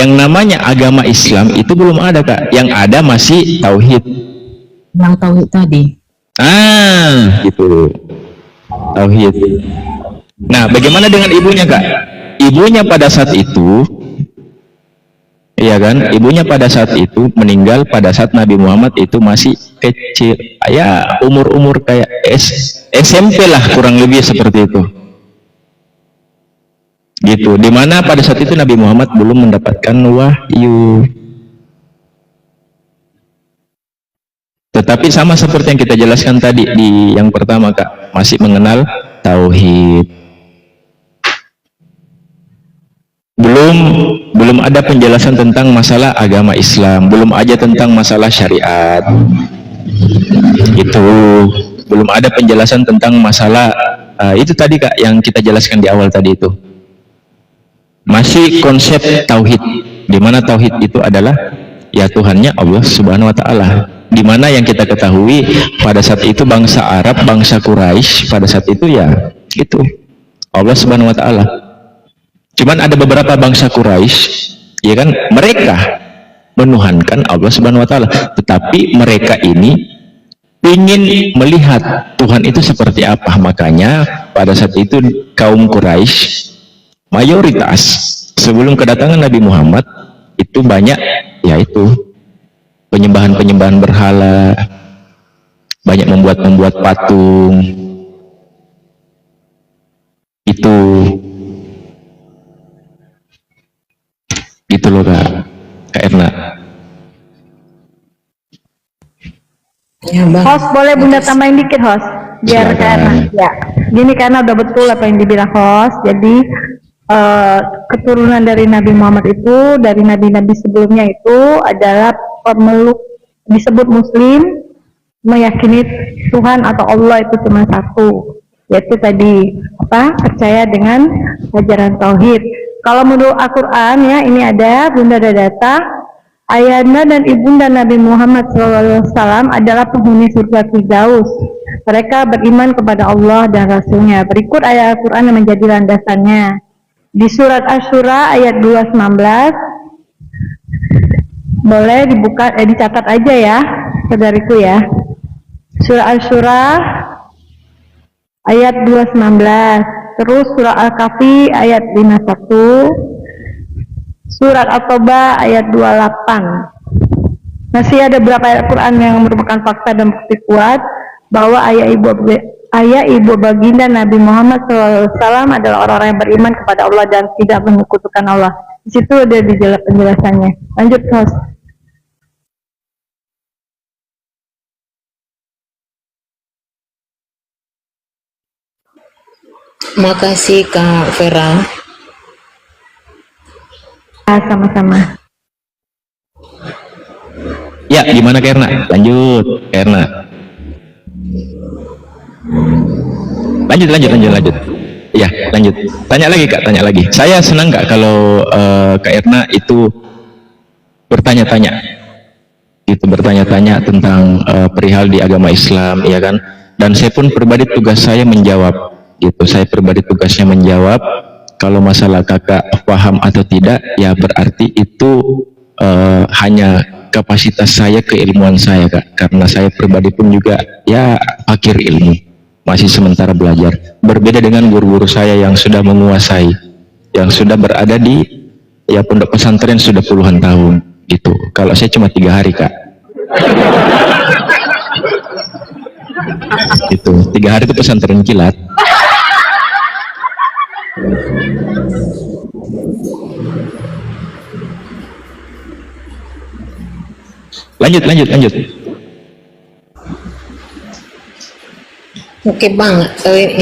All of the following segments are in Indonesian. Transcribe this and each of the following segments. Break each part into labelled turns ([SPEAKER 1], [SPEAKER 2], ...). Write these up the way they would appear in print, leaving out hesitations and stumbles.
[SPEAKER 1] yang namanya agama Islam itu belum ada, Kak. Yang ada masih tauhid.
[SPEAKER 2] Yang tauhid tadi.
[SPEAKER 1] Gitu. Tauhid. Nah, bagaimana dengan ibunya, Kak? Ibunya pada saat itu, iya kan? Ibunya pada saat itu meninggal pada saat Nabi Muhammad itu masih kecil. Ya, umur-umur kayak SMP lah, kurang lebih seperti itu. Gitu. Dimana pada saat itu Nabi Muhammad belum mendapatkan wahyu. Tetapi sama seperti yang kita jelaskan tadi di yang pertama, Kak, masih mengenal tauhid. Belum ada penjelasan tentang masalah agama Islam, belum aja tentang masalah syariat. Itu belum ada penjelasan tentang masalah itu tadi, Kak, yang kita jelaskan di awal tadi itu. Masih konsep tauhid, di mana tauhid itu adalah ya Tuhannya Allah Subhanahu wa taala. Di mana yang kita ketahui pada saat itu bangsa Arab, bangsa Quraisy pada saat itu ya itu Allah Subhanahu wa taala. Cuman ada beberapa bangsa Quraisy, ya kan, mereka menuhankan Allah Subhanahu wa taala, tetapi mereka ini ingin melihat Tuhan itu seperti apa. Makanya pada saat itu kaum Quraisy mayoritas sebelum kedatangan Nabi Muhammad itu banyak yaitu penyembahan berhala, banyak membuat patung. Itu gitu loh, Kak Erna.
[SPEAKER 3] Ya, Bang.
[SPEAKER 4] Host, boleh Bunda tambahin dikit, host, biar karena ya gini, karena udah betul apa yang dibilang host. Jadi keturunan dari Nabi Muhammad itu, dari nabi-nabi sebelumnya itu adalah pemeluk, disebut Muslim, meyakini Tuhan atau Allah itu cuma satu, yaitu tadi percaya dengan ajaran tauhid. Kalau menurut Al-Quran ya, ini ada, Bunda ada data, ayahanda dan ibunda Nabi Muhammad SAW adalah penghuni surga Firdaus. Mereka beriman kepada Allah dan Rasulnya. Berikut ayat Al-Quran yang menjadi landasannya. Di surat Asy-Syura ayat 219, boleh dibuka, dicatat aja ya, saudariku ya. Surah Asy-Syura ayat 219, terus surah Al-Kahfi ayat 51, surat At-Taubah ayat 28. Masih ada beberapa ayat Quran yang merupakan fakta dan bukti kuat bahwa ayah ibu baginda Nabi Muhammad SAW adalah orang-orang yang beriman kepada Allah dan tidak menyekutukan Allah. Di situ ada penjelasannya. Lanjut, host.
[SPEAKER 3] Makasih Kak Vera.
[SPEAKER 4] Sama-sama.
[SPEAKER 1] Ya, gimana Kak Erna? Lanjut, Kak Erna. Lanjut. Ya, lanjut. Tanya lagi, Kak, tanya lagi. Saya senang nggak kalau Kak Erna itu bertanya-tanya, gitu, bertanya-tanya tentang perihal di agama Islam, ya kan? Dan saya pun pribadi tugas saya menjawab, gitu. Saya pribadi tugasnya menjawab. Kalau masalah kakak paham atau tidak, ya berarti itu hanya kapasitas saya, keilmuan saya, Kak. Karena saya pribadi pun juga ya akhir ilmu, masih sementara belajar. Berbeda dengan guru-guru saya yang sudah menguasai, yang sudah berada di ya pondok pesantren sudah puluhan tahun, gitu. Kalau saya cuma 3 hari, Kak. Itu 3 hari itu pesantren kilat. Lanjut.
[SPEAKER 3] Oke Bang,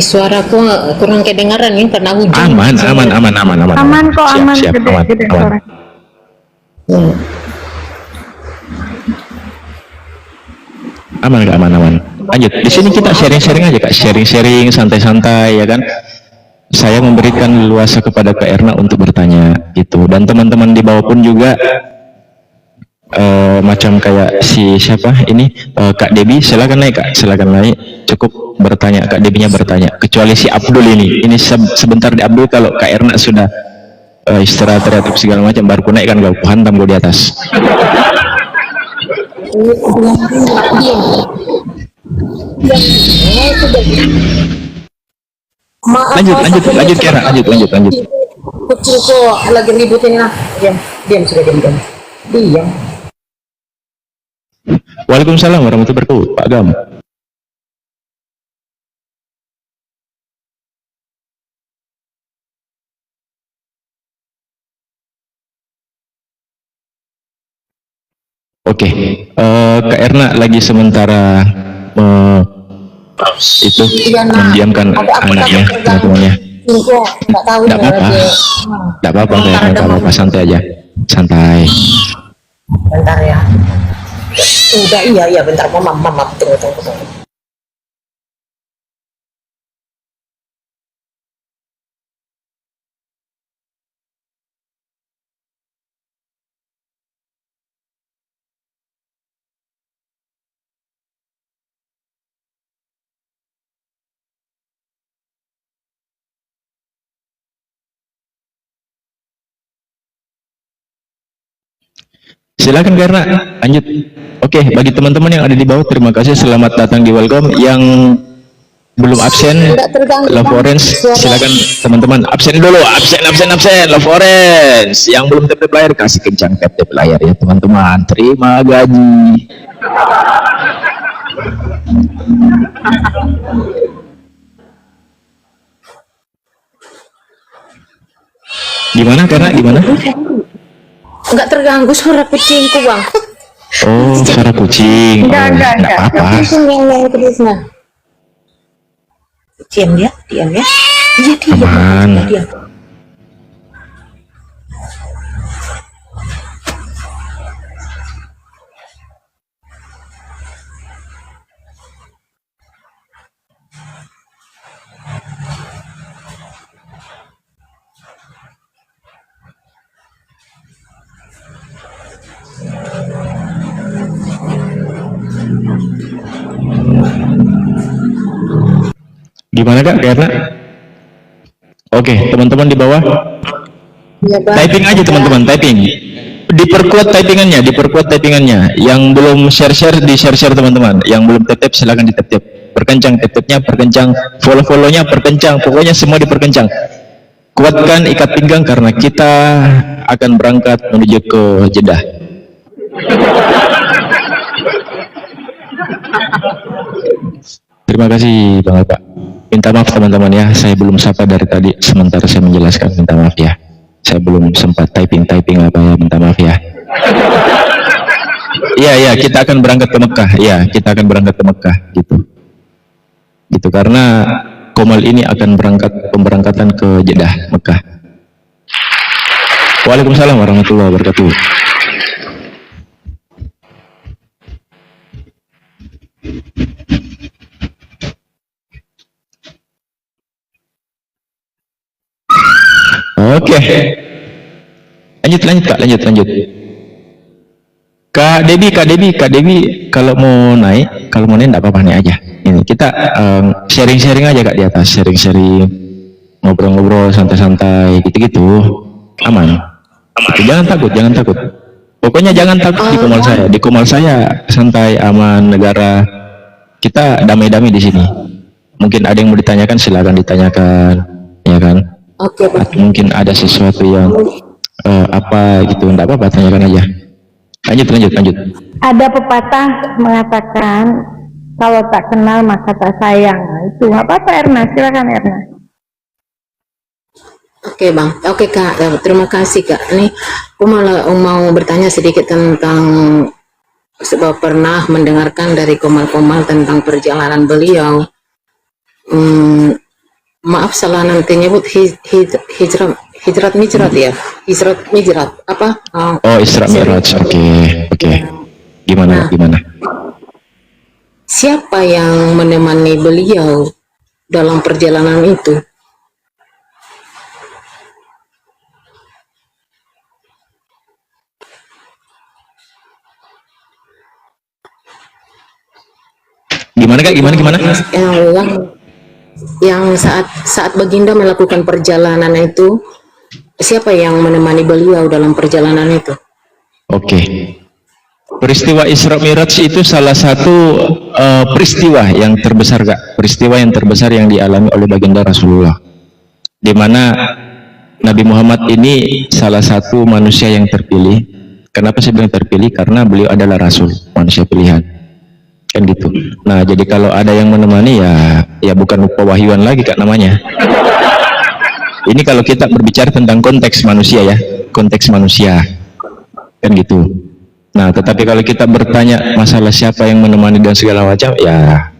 [SPEAKER 3] suaraku kurang kedengaran nih karena hujan.
[SPEAKER 1] Aman.
[SPEAKER 4] Aman kok, aman.
[SPEAKER 1] Siap,
[SPEAKER 4] Gede suara.
[SPEAKER 1] Aman. Lanjut. Di sini kita sharing-sharing aja, Kak. Sharing-sharing santai-santai, ya kan? Saya memberikan leluasa kepada Kak Erna untuk bertanya, gitu. Dan teman-teman di bawah pun juga macam kayak si siapa ini, Kak Debi, silakan naik, Kak. Silakan naik. Cukup bertanya, Kak Debinya bertanya. Kecuali si Abdul ini sebentar di Abdul, kalau Kak Erna sudah istirahat teratur segala macam, baru ku naikkan kau, ku hantam kau di atas.
[SPEAKER 3] Maaf,
[SPEAKER 1] Lanjut Kiara, lanjut.
[SPEAKER 3] kucingku lagi ributin lah. Diam sudah diam. Diam.
[SPEAKER 1] Waalaikumsalam warahmatullahi wabarakatuh, Pak Gam. Oke, Kak Erna lagi sementara itu mendiamkan anaknya, teman-temannya.
[SPEAKER 3] Kucingku nggak tahu
[SPEAKER 1] Tidak apa-apa, tidak apa-apa, tidak apa-apa, santai aja, santai.
[SPEAKER 3] Bentar ya. Udah iya bentar mama tunggu.
[SPEAKER 1] Silakan karena lanjut. Oke, bagi teman-teman yang ada di bawah, terima kasih, selamat datang di welcome. Yang belum absen, Love Orange, silakan teman-teman absen dulu, absen Love Orange. Yang belum tap layar, kasih kencang tap layar ya teman-teman. Terima gaji. Gimana karena gimana?
[SPEAKER 3] Nggak terganggu suara kucingku bang.
[SPEAKER 1] Oh, suara kucing.
[SPEAKER 4] Enggak.
[SPEAKER 1] Apa-apa.
[SPEAKER 3] Kucing yang terus nah. Diam ya. Iya
[SPEAKER 1] Aman.
[SPEAKER 3] diam.
[SPEAKER 1] Gimana Kak? Karena oke, teman-teman di bawah
[SPEAKER 3] Iya bang.
[SPEAKER 1] typing aja teman-teman, typing. Diperkuat typingannya. Yang belum share di share teman-teman. Yang belum tap silakan di tap. Perkencang tap-tapnya, perkencang follow-follownya, perkencang. Pokoknya semua diperkencang. Kuatkan ikat pinggang karena kita akan berangkat menuju ke Jeddah. Terima kasih Bang Bapak. Minta maaf teman-teman ya, saya belum sapa dari tadi, sementara saya menjelaskan, minta maaf ya. Saya belum sempat typing apa ya, minta maaf ya. Iya, kita akan berangkat ke Mekah. Iya, kita akan berangkat ke Mekah gitu karena Komal ini akan pemberangkatan ke Jeddah, Mekah. Waalaikumsalam warahmatullahi wabarakatuh. Oke. Lanjut Kak. Kak Debi, kalau mau naik enggak apa-apa nih aja. Ini kita sharing-sharing aja Kak di atas, sharing-sharing, ngobrol-ngobrol santai-santai gitu-gitu. Aman. Jangan takut. Pokoknya jangan takut di Komal saya santai, aman, negara. Kita damai-damai di sini. Mungkin ada yang mau ditanyakan, silakan ditanyakan, ya kan?
[SPEAKER 3] Oke bang.
[SPEAKER 1] Mungkin ada sesuatu yang apa gitu, enggak apa-apa, tanyakan aja. Lanjut.
[SPEAKER 4] Ada pepatah mengatakan kalau tak kenal maka tak sayang. Itu nggak apa-apa Erna, silakan Erna.
[SPEAKER 3] Oke bang. Oke kak. Ya, terima kasih kak. Ini aku mau bertanya sedikit tentang sebab pernah mendengarkan dari Komal tentang perjalanan beliau. Maaf salah nanti nyebut hijrat mijrat apa?
[SPEAKER 1] Oh, Isra Mi'raj. Oke. Gimana?
[SPEAKER 3] Siapa yang menemani beliau dalam perjalanan itu?
[SPEAKER 1] Gimana Kak? Gimana?
[SPEAKER 3] Yang saat baginda melakukan perjalanan itu, siapa yang menemani beliau dalam perjalanan itu?
[SPEAKER 1] Oke. Peristiwa Isra Mi'raj itu salah satu peristiwa yang terbesar, Kak. Peristiwa yang terbesar yang dialami oleh baginda Rasulullah. Di mana Nabi Muhammad ini salah satu manusia yang terpilih. Kenapa saya bilang terpilih? Karena beliau adalah Rasul, manusia pilihan. Kan gitu. Nah, jadi kalau ada yang menemani ya bukan pewahyuan lagi, Kak, namanya. Ini kalau kita berbicara tentang konteks manusia ya, konteks manusia. Kan gitu. Nah, tetapi kalau kita bertanya masalah siapa yang menemani dan segala macam, ya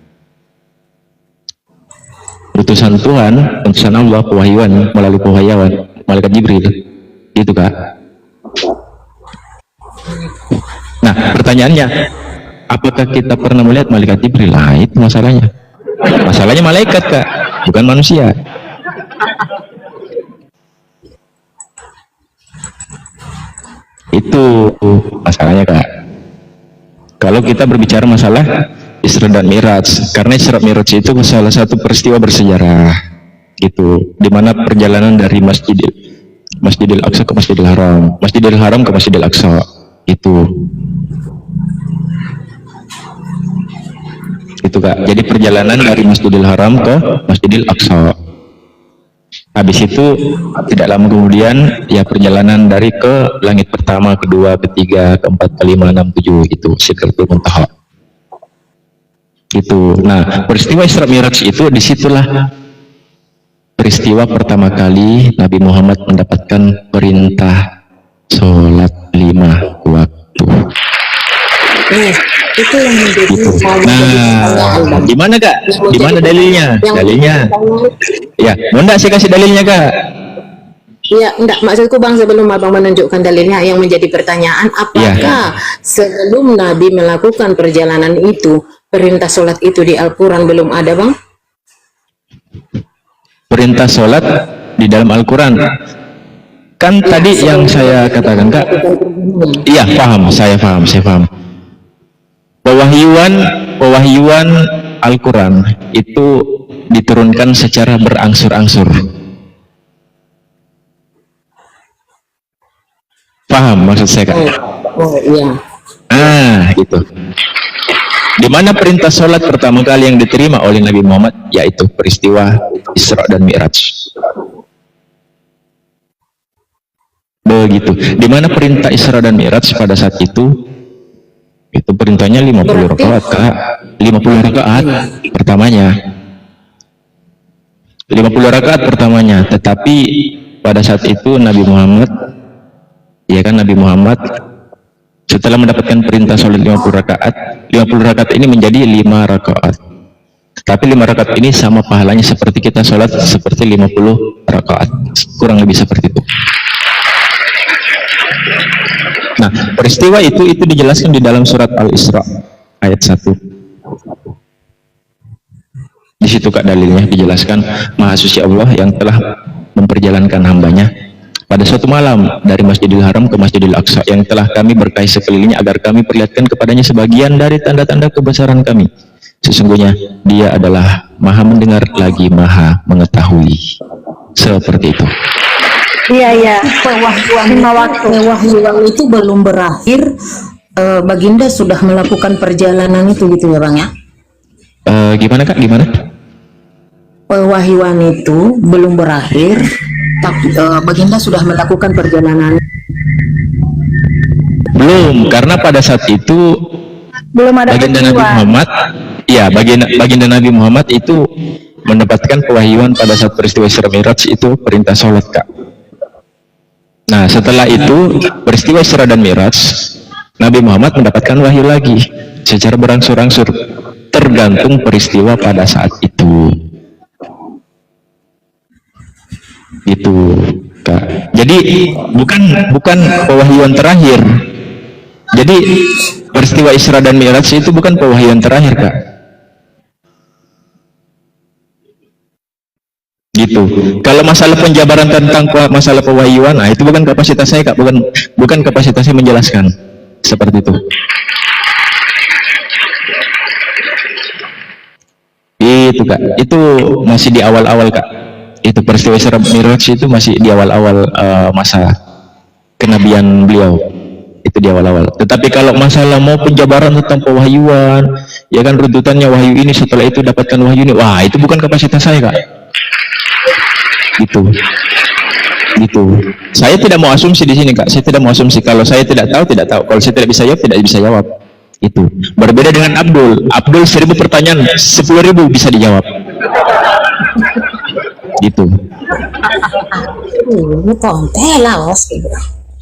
[SPEAKER 1] utusan Tuhan, utusan Allah, pewahyuan melalui pewahyuan malaikat Jibril, gitu, Kak. Nah, pertanyaannya, apakah kita pernah melihat malaikat Jibril? Nah, itu masalahnya. Masalahnya malaikat, Kak, bukan manusia. Itu masalahnya, Kak. Kalau kita berbicara masalah Isra dan Mi'raj, karena Isra Mi'raj itu salah satu peristiwa bersejarah gitu, dimana perjalanan dari Masjidil Aqsa ke Masjidil Haram, Masjidil Haram ke Masjidil Aqsa itu, Kak. Jadi perjalanan dari Masjidil Haram ke Masjidil Aqsa. Habis itu tidak lama kemudian ya perjalanan dari ke langit pertama, kedua, ketiga, keempat, kelima, enam, tujuh, itu Sidratul Muntaha. Itu. Nah, peristiwa Isra Mi'raj itu disitulah peristiwa pertama kali Nabi Muhammad mendapatkan perintah sholat 5 waktu.
[SPEAKER 3] Itu yang menjadi
[SPEAKER 1] Gitu. Nah, gimana, Kak? Gimana dalilnya? Dalilnya? Ya, mau enggak saya kasih dalilnya, Kak?
[SPEAKER 3] Ya, enggak, maksudku Bang, sebelum Abang menunjukkan dalilnya, yang menjadi pertanyaan, apakah sebelum Nabi melakukan perjalanan itu, perintah sholat itu di Al-Quran belum ada, Bang?
[SPEAKER 1] Perintah sholat di dalam Al-Quran kan ya, tadi yang saya katakan, Kak. Iya, paham, saya paham. Pewahyuan Al-Quran itu diturunkan secara berangsur-angsur. Paham maksud saya, Kak?
[SPEAKER 3] Oh iya.
[SPEAKER 1] Gitu. Di mana perintah sholat pertama kali yang diterima oleh Nabi Muhammad, yaitu peristiwa Isra dan Mi'raj. Begitu. Di mana perintah Isra dan Mi'raj pada saat itu perintahnya 50 rakaat, Kak. 50 rakaat pertamanya. 50 rakaat pertamanya. Tetapi pada saat itu Nabi Muhammad setelah mendapatkan perintah sholat 50 rakaat, 50 rakaat ini menjadi 5 rakaat. Tapi 5 rakaat ini sama pahalanya seperti kita sholat seperti 50 rakaat. Kurang lebih seperti itu. Nah, peristiwa itu dijelaskan di dalam surat Al-Isra ayat 1. Di situ, Kak, dalilnya dijelaskan, Maha Suci Allah yang telah memperjalankan hambanya pada suatu malam dari Masjidil Haram ke Masjidil Aqsa, yang telah kami berkahi sekelilingnya agar kami perlihatkan kepadanya sebagian dari tanda-tanda kebesaran kami. Sesungguhnya Dia adalah Maha mendengar lagi Maha mengetahui. Seperti itu.
[SPEAKER 4] Iya.
[SPEAKER 2] Pewahyuan itu belum berakhir, Baginda sudah melakukan perjalanan itu gitu ya, Bang, ya?
[SPEAKER 1] Gimana, Kak? Gimana?
[SPEAKER 2] Pewahyuan itu belum berakhir, tapi Baginda sudah melakukan perjalanan.
[SPEAKER 1] Belum, karena pada saat itu
[SPEAKER 4] belum ada
[SPEAKER 1] baginda Nabi Muhammad, baginda Nabi Muhammad itu mendapatkan pewahyuan pada saat peristiwa Isra Mi'raj itu perintah sholat, Kak. Nah, setelah itu peristiwa Isra dan Mi'raj, Nabi Muhammad mendapatkan wahyu lagi secara berangsur-angsur, tergantung peristiwa pada saat itu. Itu, Kak. Jadi bukan pewahyuan terakhir. Jadi peristiwa Isra dan Mi'raj itu bukan pewahyuan terakhir, Kak. Gitu. Kalau masalah penjabaran tentang masalah pewahyuan, itu bukan kapasitas saya, Kak. Bukan kapasitas saya menjelaskan seperti itu. Itu, Kak. Itu masih di awal-awal, Kak. Itu peristiwa Isra Mi'raj itu masih di awal-awal masa kenabian beliau, itu di awal-awal. Tetapi kalau masalah mau penjabaran tentang pewahyuan, ya kan runtutannya wahyu ini, setelah itu dapatkan wahyu ini, wah itu bukan kapasitas saya kak. Gitu. Saya tidak mau asumsi di sini kak. Saya tidak mau asumsi. Kalau saya tidak tahu, tidak tahu. Kalau saya tidak bisa jawab, tidak bisa jawab. Itu berbeda dengan Abdul. Abdul 1000 pertanyaan, 10.000 bisa dijawab. Gitu.
[SPEAKER 2] Ini konten lah Mas.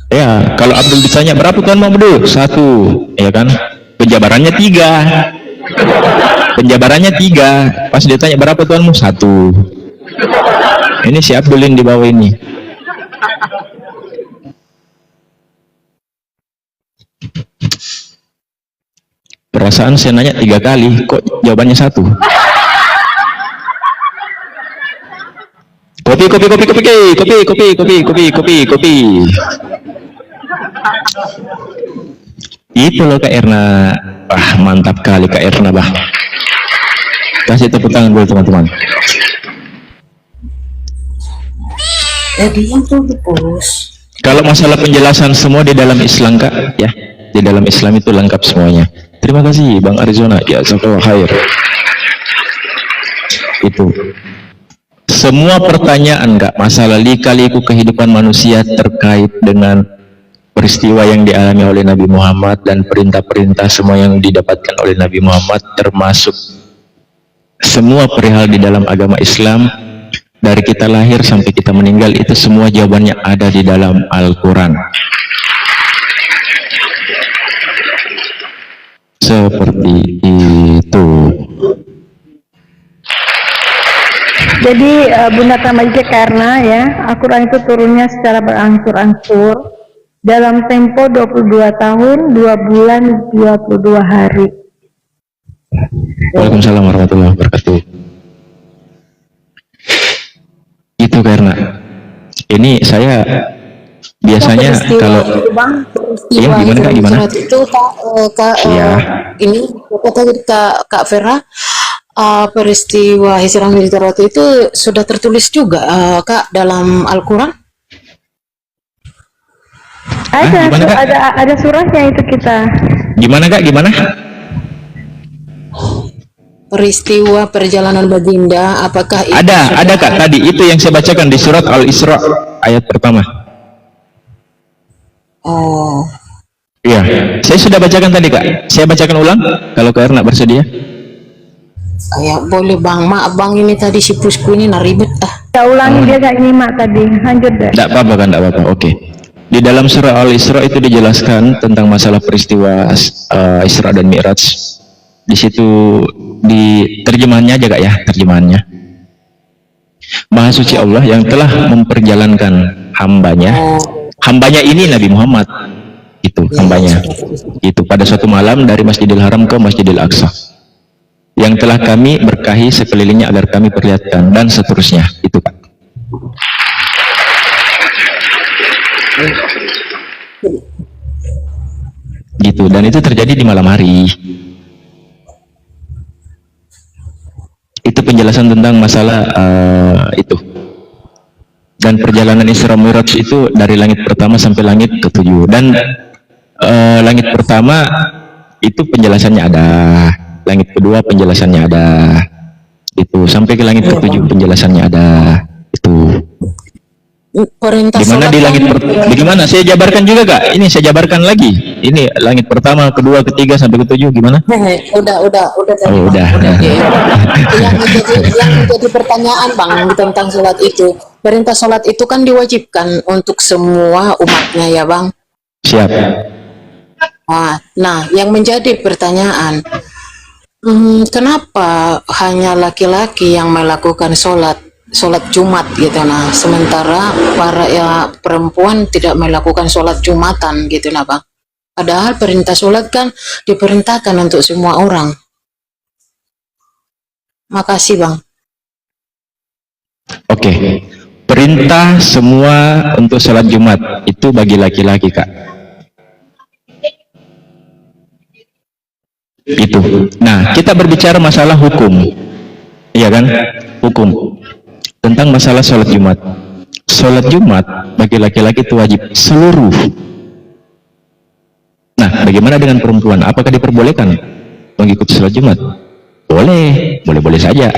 [SPEAKER 1] Ya, kalau Abdul ditanya berapa tuan mau Abdul? 1, ya kan? Penjabarannya 3. Penjabarannya 3. Pas ditanya berapa tuanmu? 1. Ini si Abdul yang di bawah ini. Perasaan saya nanya 3 kali, kok jawabannya 1? Kopi. Itu loh Kak Erna. Wah, mantap kali Kak Erna, bah. Kasih tepuk tangan dulu teman-teman.
[SPEAKER 2] Jadi yang tuh bos.
[SPEAKER 1] Kalau masalah penjelasan semua di dalam Islam Kak, ya. Di dalam Islam itu lengkap semuanya. Terima kasih Bang Arizona. Ya, jazakallahu khair. Itu. Semua pertanyaan Kak, masalah lika-liku kehidupan manusia terkait dengan peristiwa yang dialami oleh Nabi Muhammad dan perintah-perintah semua yang didapatkan oleh Nabi Muhammad, termasuk semua perihal di dalam agama Islam, dari kita lahir sampai kita meninggal, itu semua jawabannya ada di dalam Al-Quran. Seperti itu.
[SPEAKER 4] Jadi Bunda Tamaja, karena ya Al-Quran itu turunnya secara berangsur-angsur dalam tempo 22 tahun, 2 bulan, 22 hari.
[SPEAKER 1] Waalaikumsalam warahmatullahi wabarakatuh. Itu karena ini saya biasanya kalau
[SPEAKER 3] Iya,
[SPEAKER 1] gimana Kak, gimana?
[SPEAKER 3] Itu Kak,
[SPEAKER 1] Iya.
[SPEAKER 3] ini apa tadi Kak Vera, peristiwa Hijrah Mi'raj itu sudah tertulis juga Kak dalam Al-Quran?
[SPEAKER 1] Gimana, Kak?
[SPEAKER 4] Ada surahnya itu kita.
[SPEAKER 1] Gimana Kak, gimana?
[SPEAKER 3] Peristiwa perjalanan baginda, apakah itu
[SPEAKER 1] Ada Kak, tadi itu yang saya bacakan di surat Al-Isra ayat pertama.
[SPEAKER 3] Oh,
[SPEAKER 1] Iya, saya sudah bacakan tadi Kak. Saya bacakan ulang kalau Kak Erna bersedia.
[SPEAKER 3] ya boleh Bang. Maaf Bang, ini tadi si Pusku ini ribet
[SPEAKER 4] Kita ulangi, dia gak nyimak tadi. Lanjut deh.
[SPEAKER 1] Tidak apa-apa kan, tidak apa-apa. Oke. Di dalam surah Al-Isra itu dijelaskan tentang masalah peristiwa Isra dan Mi'raj. Di situ di terjemahannya aja Kak ya, terjemahannya. Maha suci Allah yang telah memperjalankan hambanya ini Nabi Muhammad, itu hambanya, itu pada suatu malam dari Masjidil Haram ke Masjidil Aqsa, yang telah kami berkahi sekelilingnya agar kami perlihatkan, dan seterusnya. Itu Kak. Gitu, dan itu terjadi di malam hari. Itu penjelasan tentang masalah itu. Dan perjalanan Isra Mi'raj itu dari langit pertama sampai langit ke-7. Dan langit pertama itu penjelasannya ada, langit kedua penjelasannya ada, itu sampai ke langit ke-7 penjelasannya ada. Itu
[SPEAKER 3] perintah
[SPEAKER 1] gimana di langit bagaimana saya jabarkan juga Kak, ini saya jabarkan lagi, ini langit pertama, kedua, ketiga sampai ke-7 gimana?
[SPEAKER 3] Udah
[SPEAKER 1] Oh, udah.
[SPEAKER 3] yang menjadi pertanyaan Bang tentang sholat itu, perintah sholat itu kan diwajibkan untuk semua umatnya ya Bang.
[SPEAKER 1] Siap.
[SPEAKER 3] Nah, yang menjadi pertanyaan, kenapa hanya laki-laki yang melakukan sholat Jumat gitu, nah sementara para perempuan tidak melakukan sholat Jumatan gitu nah Bang, padahal perintah sholat kan diperintahkan untuk semua orang. Makasih Bang.
[SPEAKER 1] Oke. Perintah semua untuk sholat Jumat itu bagi laki-laki Kak. Itu. Nah, kita berbicara masalah hukum, iya kan? Hukum. tentang masalah sholat Jumat. Sholat Jumat bagi laki-laki itu wajib seluruh. Nah, bagaimana dengan perempuan? Apakah diperbolehkan mengikuti sholat Jumat? Boleh, boleh-boleh saja.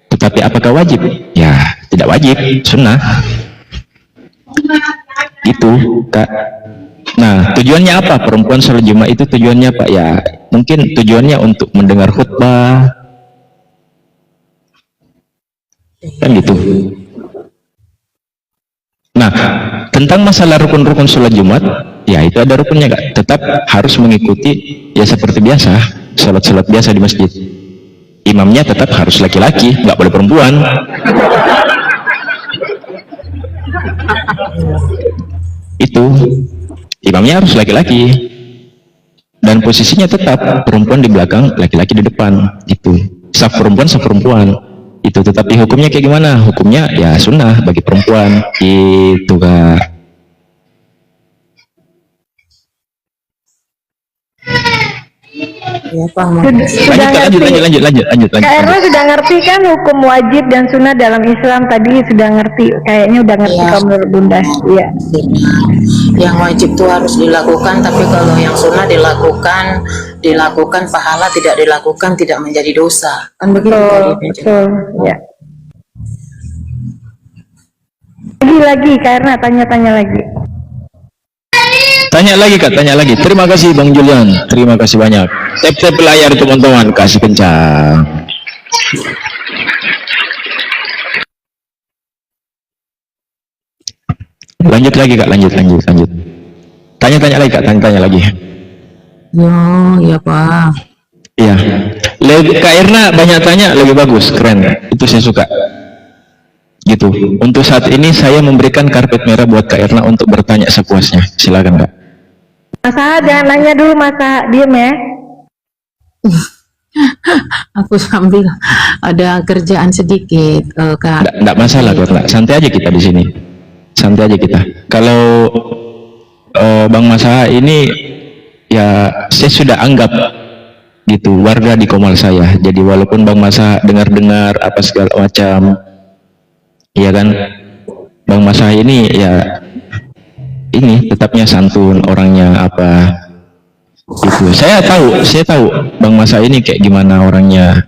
[SPEAKER 1] Tetapi apakah wajib? Ya, tidak wajib, sunnah. Itu, Kak. Nah, tujuannya apa? Perempuan sholat Jumat itu tujuannya apa? Ya, mungkin tujuannya untuk mendengar khutbah, kan gitu. Nah, tentang masalah rukun-rukun sholat Jumat, ya itu ada rukunnya, Kak. Tetap harus mengikuti, ya seperti biasa, sholat-sholat biasa di masjid. Imamnya tetap harus laki-laki, nggak boleh perempuan. Itu, imamnya harus laki-laki. Dan posisinya tetap perempuan di belakang, laki-laki di depan. Itu, saf perempuan, saf perempuan. Itu, tetapi hukumnya kayak gimana? Hukumnya ya sunnah bagi perempuan. Itu, Kak.
[SPEAKER 2] Ya, Pak.
[SPEAKER 4] Sudah ngerti.
[SPEAKER 1] Lanjut.
[SPEAKER 4] Kak Erna sudah ngerti kan hukum wajib dan sunnah dalam Islam tadi, sudah ngerti, kayaknya udah ngerti
[SPEAKER 3] Iya.
[SPEAKER 4] kalau menurut Bunda. Iya.
[SPEAKER 3] Yang wajib itu harus dilakukan, tapi kalau yang sunnah dilakukan pahala, tidak dilakukan tidak menjadi dosa. Kan begitu tadi.
[SPEAKER 4] Betul, ya. Lagi Kak Erna tanya-tanya lagi.
[SPEAKER 1] Tanya lagi, Kak, tanya lagi. Terima kasih Bang Julian, terima kasih banyak. Tap layar teman-teman, kasih kencang. Lanjut lagi, Kak, lanjut. Tanya lagi, Kak, tanya lagi.
[SPEAKER 2] Ya, Pak.
[SPEAKER 1] Iya. Kak Irna banyak tanya, lebih bagus, keren. Itu saya suka. Gitu. Untuk saat ini saya memberikan karpet merah buat Kak Irna untuk bertanya sepuasnya. Silakan, Kak.
[SPEAKER 4] Masa jangan nanya dulu, Masa diem ya.
[SPEAKER 2] Aku sambil ada kerjaan sedikit, Kak.
[SPEAKER 1] Nggak masalah, Kak Irna. Santai aja kita di sini. Santai aja kita. Kalau Bang Masa ini ya saya sudah anggap gitu warga di Komal saya. Jadi walaupun Bang Masa dengar-dengar apa segala macam, iya kan, Bang Masa ini ya ini tetapnya santun, orangnya apa gitu. Saya tahu Bang Masa ini kayak gimana orangnya,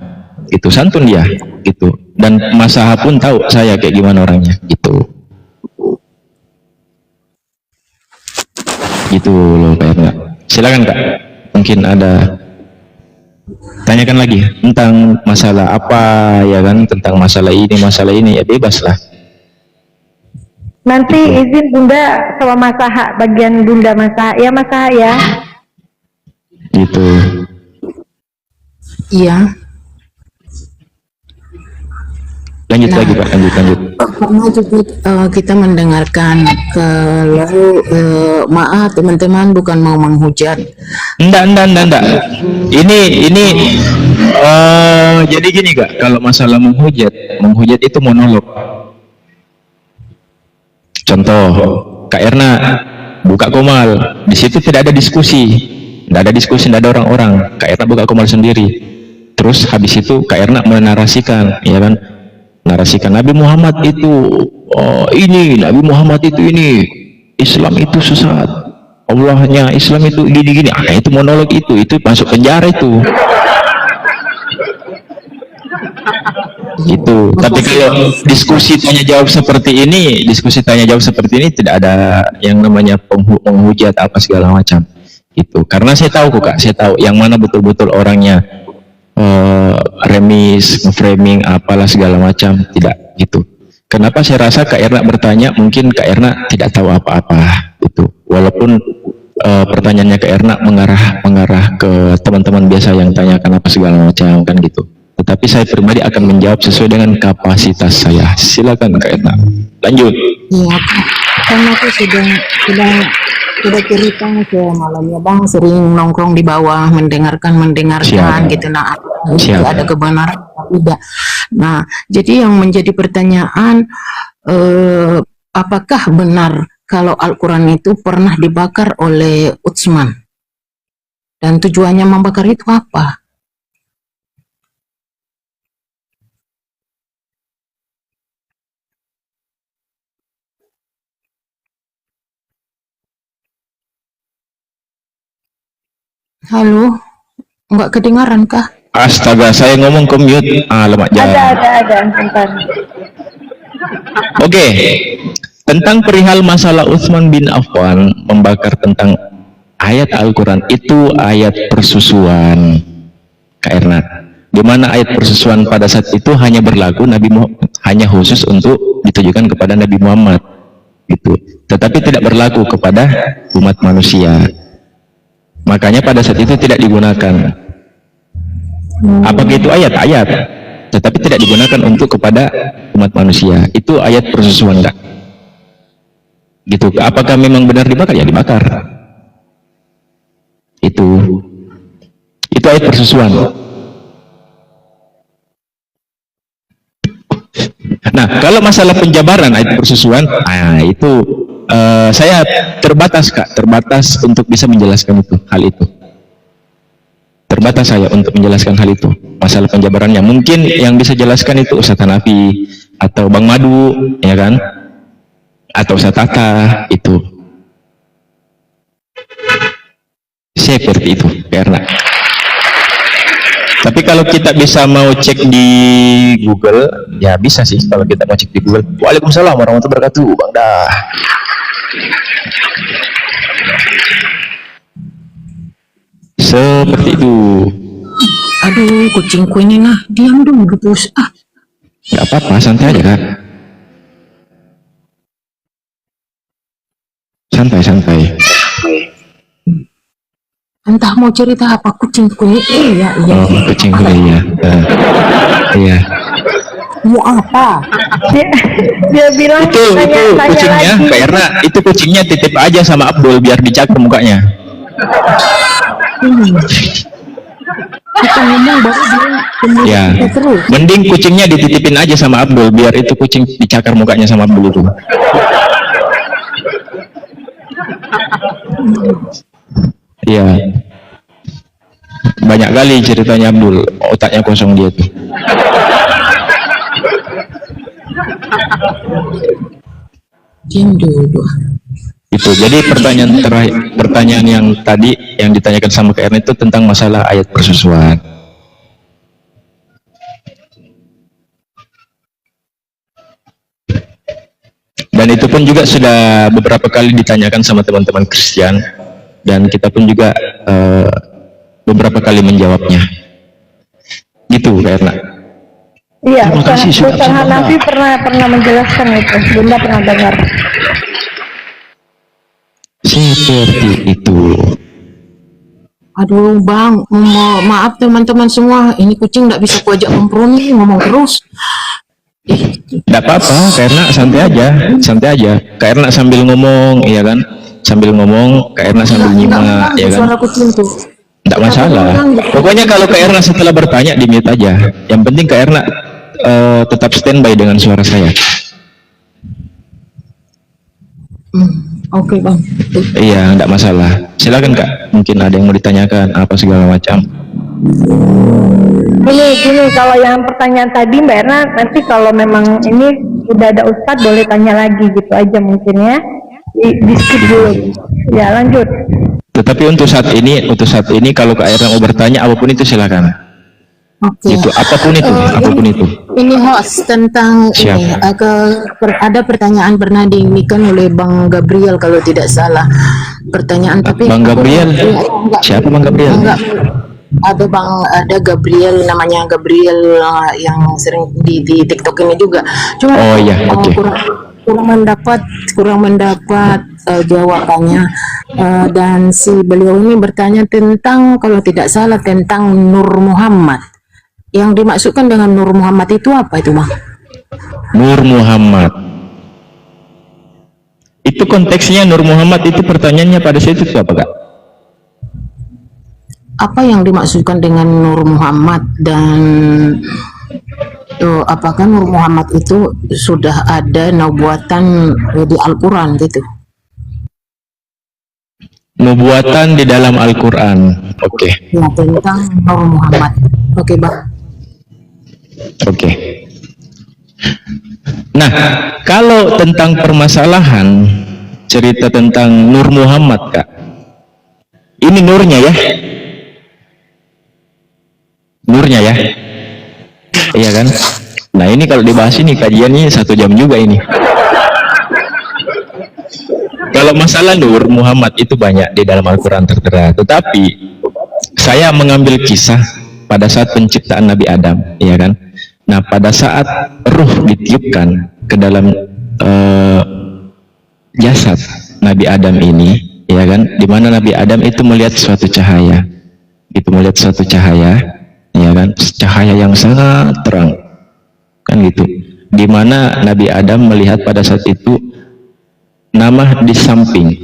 [SPEAKER 1] itu santun dia gitu. Dan Masa pun tahu saya kayak gimana orangnya gitu. Gitu loh, Kak Erna. Silakan, Kak, mungkin ada tanyakan lagi tentang masalah apa, ya kan, tentang masalah ini ya bebas lah.
[SPEAKER 4] Nanti izin Bunda sama Masa, bagian Bunda Masa ya, Masa ya.
[SPEAKER 1] Gitu.
[SPEAKER 2] Iya.
[SPEAKER 1] Lanjut lagi, Pak, lanjut.
[SPEAKER 3] Pernah juga kita mendengarkan kalau maaf teman-teman bukan mau menghujat.
[SPEAKER 1] Enggak. Ini jadi gini, Kak, kalau masalah menghujat itu monolog. Contoh, Kak Erna buka Komal, di situ tidak ada diskusi, tidak ada orang-orang. Kak Erna buka Komal sendiri. Terus habis itu Kak Erna menarasikan, ya kan? Narasikan Nabi Muhammad itu ini, Nabi Muhammad itu ini, Islam itu sesat, Allahnya Islam itu gini-gini. Itu monolog, itu masuk penjara itu. Gitu. Tapi kalau diskusi tanya jawab seperti ini tidak ada yang namanya penghujat apa segala macam. Gitu. Karena saya tahu kok, Kak, saya tahu yang mana betul-betul orangnya remis, framing apalah segala macam, tidak gitu. Kenapa saya rasa Kak Erna bertanya, mungkin Kak Erna tidak tahu apa-apa gitu. Walaupun pertanyaannya Kak Erna mengarah ke teman-teman biasa yang tanyakan apa segala macam kan gitu. Tetapi saya pribadi akan menjawab sesuai dengan kapasitas saya. Silakan Kak Erna. Lanjut.
[SPEAKER 3] Iya, karena aku sudah cerita ke malamnya Bang, sering nongkrong di bawah mendengarkan
[SPEAKER 1] Siap.
[SPEAKER 3] gitu. Nah,
[SPEAKER 1] Siap.
[SPEAKER 3] ada kebenaran tidak. Nah, jadi yang menjadi pertanyaan, apakah benar kalau Al-Quran itu pernah dibakar oleh Utsman? Dan tujuannya membakar itu apa? Halo, nggak kedengaran kah?
[SPEAKER 1] Astaga, saya ngomong ke mute. Lemak jalan.
[SPEAKER 4] Ada, bentar.
[SPEAKER 1] Oke, tentang perihal masalah Utsman bin Affan membakar tentang ayat Al-Quran, itu ayat persusuan, Kak Ernat. Di mana ayat persusuan pada saat itu hanya berlaku hanya khusus untuk ditujukan kepada Nabi Muhammad, gitu. Tetapi tidak berlaku kepada umat manusia. Makanya pada saat itu tidak digunakan. Apakah itu ayat-ayat, tetapi tidak digunakan untuk kepada umat manusia. Itu ayat persusuan, Kak. Gitu. Apakah memang benar dibakar? Ya dibakar. Itu ayat persusuan. Nah, kalau masalah penjabaran ayat persusuan, itu saya terbatas, Kak, terbatas untuk bisa menjelaskan hal itu. Terbatas saya untuk menjelaskan hal itu. Masalah penjabarannya mungkin yang bisa jelaskan itu Ustaz Hanafi atau Bang Madu, ya kan? Atau Ustaz Tata itu. Seperti itu, karena. Tapi kalau kita bisa mau cek di Google, ya bisa sih kalau kita mau cek di Google. Waalaikumsalam warahmatullahi wabarakatuh, Bang Dah. Seperti itu.
[SPEAKER 2] Aduh, kucingku ini nah, diam dulu bos.
[SPEAKER 1] Gak apa-apa, santai aja, Kak. Santai.
[SPEAKER 2] Entah mau cerita apa kucingku ini. Iya.
[SPEAKER 1] Oh, kucingku iya. Iya.
[SPEAKER 2] Iya apa?
[SPEAKER 4] Dia bilang
[SPEAKER 1] Itu kucingnya,
[SPEAKER 4] lagi.
[SPEAKER 1] karena itu kucingnya titip aja sama Abdul biar dicaker mukanya.
[SPEAKER 2] Kita ngomong baru dia
[SPEAKER 1] Ya,
[SPEAKER 2] terus.
[SPEAKER 1] mending kucingnya dititipin aja sama Abdul biar itu kucing dicakar mukanya sama Abdul itu. Iya. Banyak kali ceritanya Abdul, otaknya kosong dia tuh.
[SPEAKER 2] Diam dulu.
[SPEAKER 1] Itu. Jadi pertanyaan terakhir, pertanyaan yang tadi yang ditanyakan sama Kak Ernest itu tentang masalah ayat persusuan. Dan itu pun juga sudah beberapa kali ditanyakan sama teman-teman Kristen, dan kita pun juga beberapa kali menjawabnya. Gitu, Kak Erna.
[SPEAKER 4] Iya,
[SPEAKER 1] Terima kasih,
[SPEAKER 4] Ustaz Hanafi pernah menjelaskan itu. Bunda pernah dengar.
[SPEAKER 1] Seperti itu.
[SPEAKER 2] Aduh bang, maaf teman-teman semua, ini kucing nggak bisa kuajak kompromi, ngomong terus.
[SPEAKER 1] Tidak apa-apa, karena santai aja. Karena sambil ngomong, iya kan? Sambil ngomong, karena sambil nyimak, ya kan?
[SPEAKER 2] Suara kucing tuh.
[SPEAKER 1] Tidak masalah. Pokoknya kalau Kak Erna setelah bertanya di mute aja. Yang penting Kak Erna tetap standby dengan suara saya.
[SPEAKER 2] Oke bang.
[SPEAKER 1] Iya, tidak masalah. Silakan Kak. Mungkin ada yang mau ditanyakan apa segala macam.
[SPEAKER 4] Gini, kalau yang pertanyaan tadi Mbak Erna, nanti kalau memang ini udah ada Ustadz boleh tanya lagi gitu aja mungkin ya. Di skip dulu. Ya lanjut.
[SPEAKER 1] Tetapi untuk saat ini kalau Kak Erna mau bertanya apapun itu silakan.
[SPEAKER 2] Oke.
[SPEAKER 1] Itu apapun itu.
[SPEAKER 3] Ini host tentang ini, ada pertanyaan pernah diinginkan oleh Bang Gabriel kalau tidak salah. Pertanyaan tapi
[SPEAKER 1] Bang Gabriel. Siapa Bang Gabriel?
[SPEAKER 3] Ada Gabriel, namanya Gabriel yang sering di TikTok ini juga. Cuma
[SPEAKER 1] Oh iya, oke.
[SPEAKER 3] kurang mendapat jawabannya. Dan si beliau ini bertanya tentang, kalau tidak salah, tentang Nur Muhammad. Yang dimaksudkan dengan Nur Muhammad itu apa itu Bang?
[SPEAKER 1] Nur Muhammad. Itu konteksnya Nur Muhammad itu pertanyaannya pada situ itu apa Kak?
[SPEAKER 3] Apa yang dimaksudkan dengan Nur Muhammad, dan apakah Nur Muhammad itu sudah ada nubuatan di Al-Quran gitu?
[SPEAKER 1] Nubuatan di dalam Al-Quran. Oke.
[SPEAKER 3] Ya, tentang Nur Muhammad. Oke Bang.
[SPEAKER 1] Oke. Nah, kalau tentang permasalahan cerita tentang Nur Muhammad Kak, ini nurnya ya, nurnya ya. Iya kan? Nah ini kalau dibahas ini kajian ini 1 jam juga ini. Kalau masalah nur Muhammad itu banyak di dalam Al-Quran tertera, tetapi saya mengambil kisah pada saat penciptaan Nabi Adam, ya kan? Nah pada saat ruh ditiupkan ke dalam jasad Nabi Adam ini, ya kan? Dimana Nabi Adam itu melihat suatu cahaya, ya kan? Cahaya yang sangat terang, kan gitu. Dimana Nabi Adam melihat pada saat itu nama di samping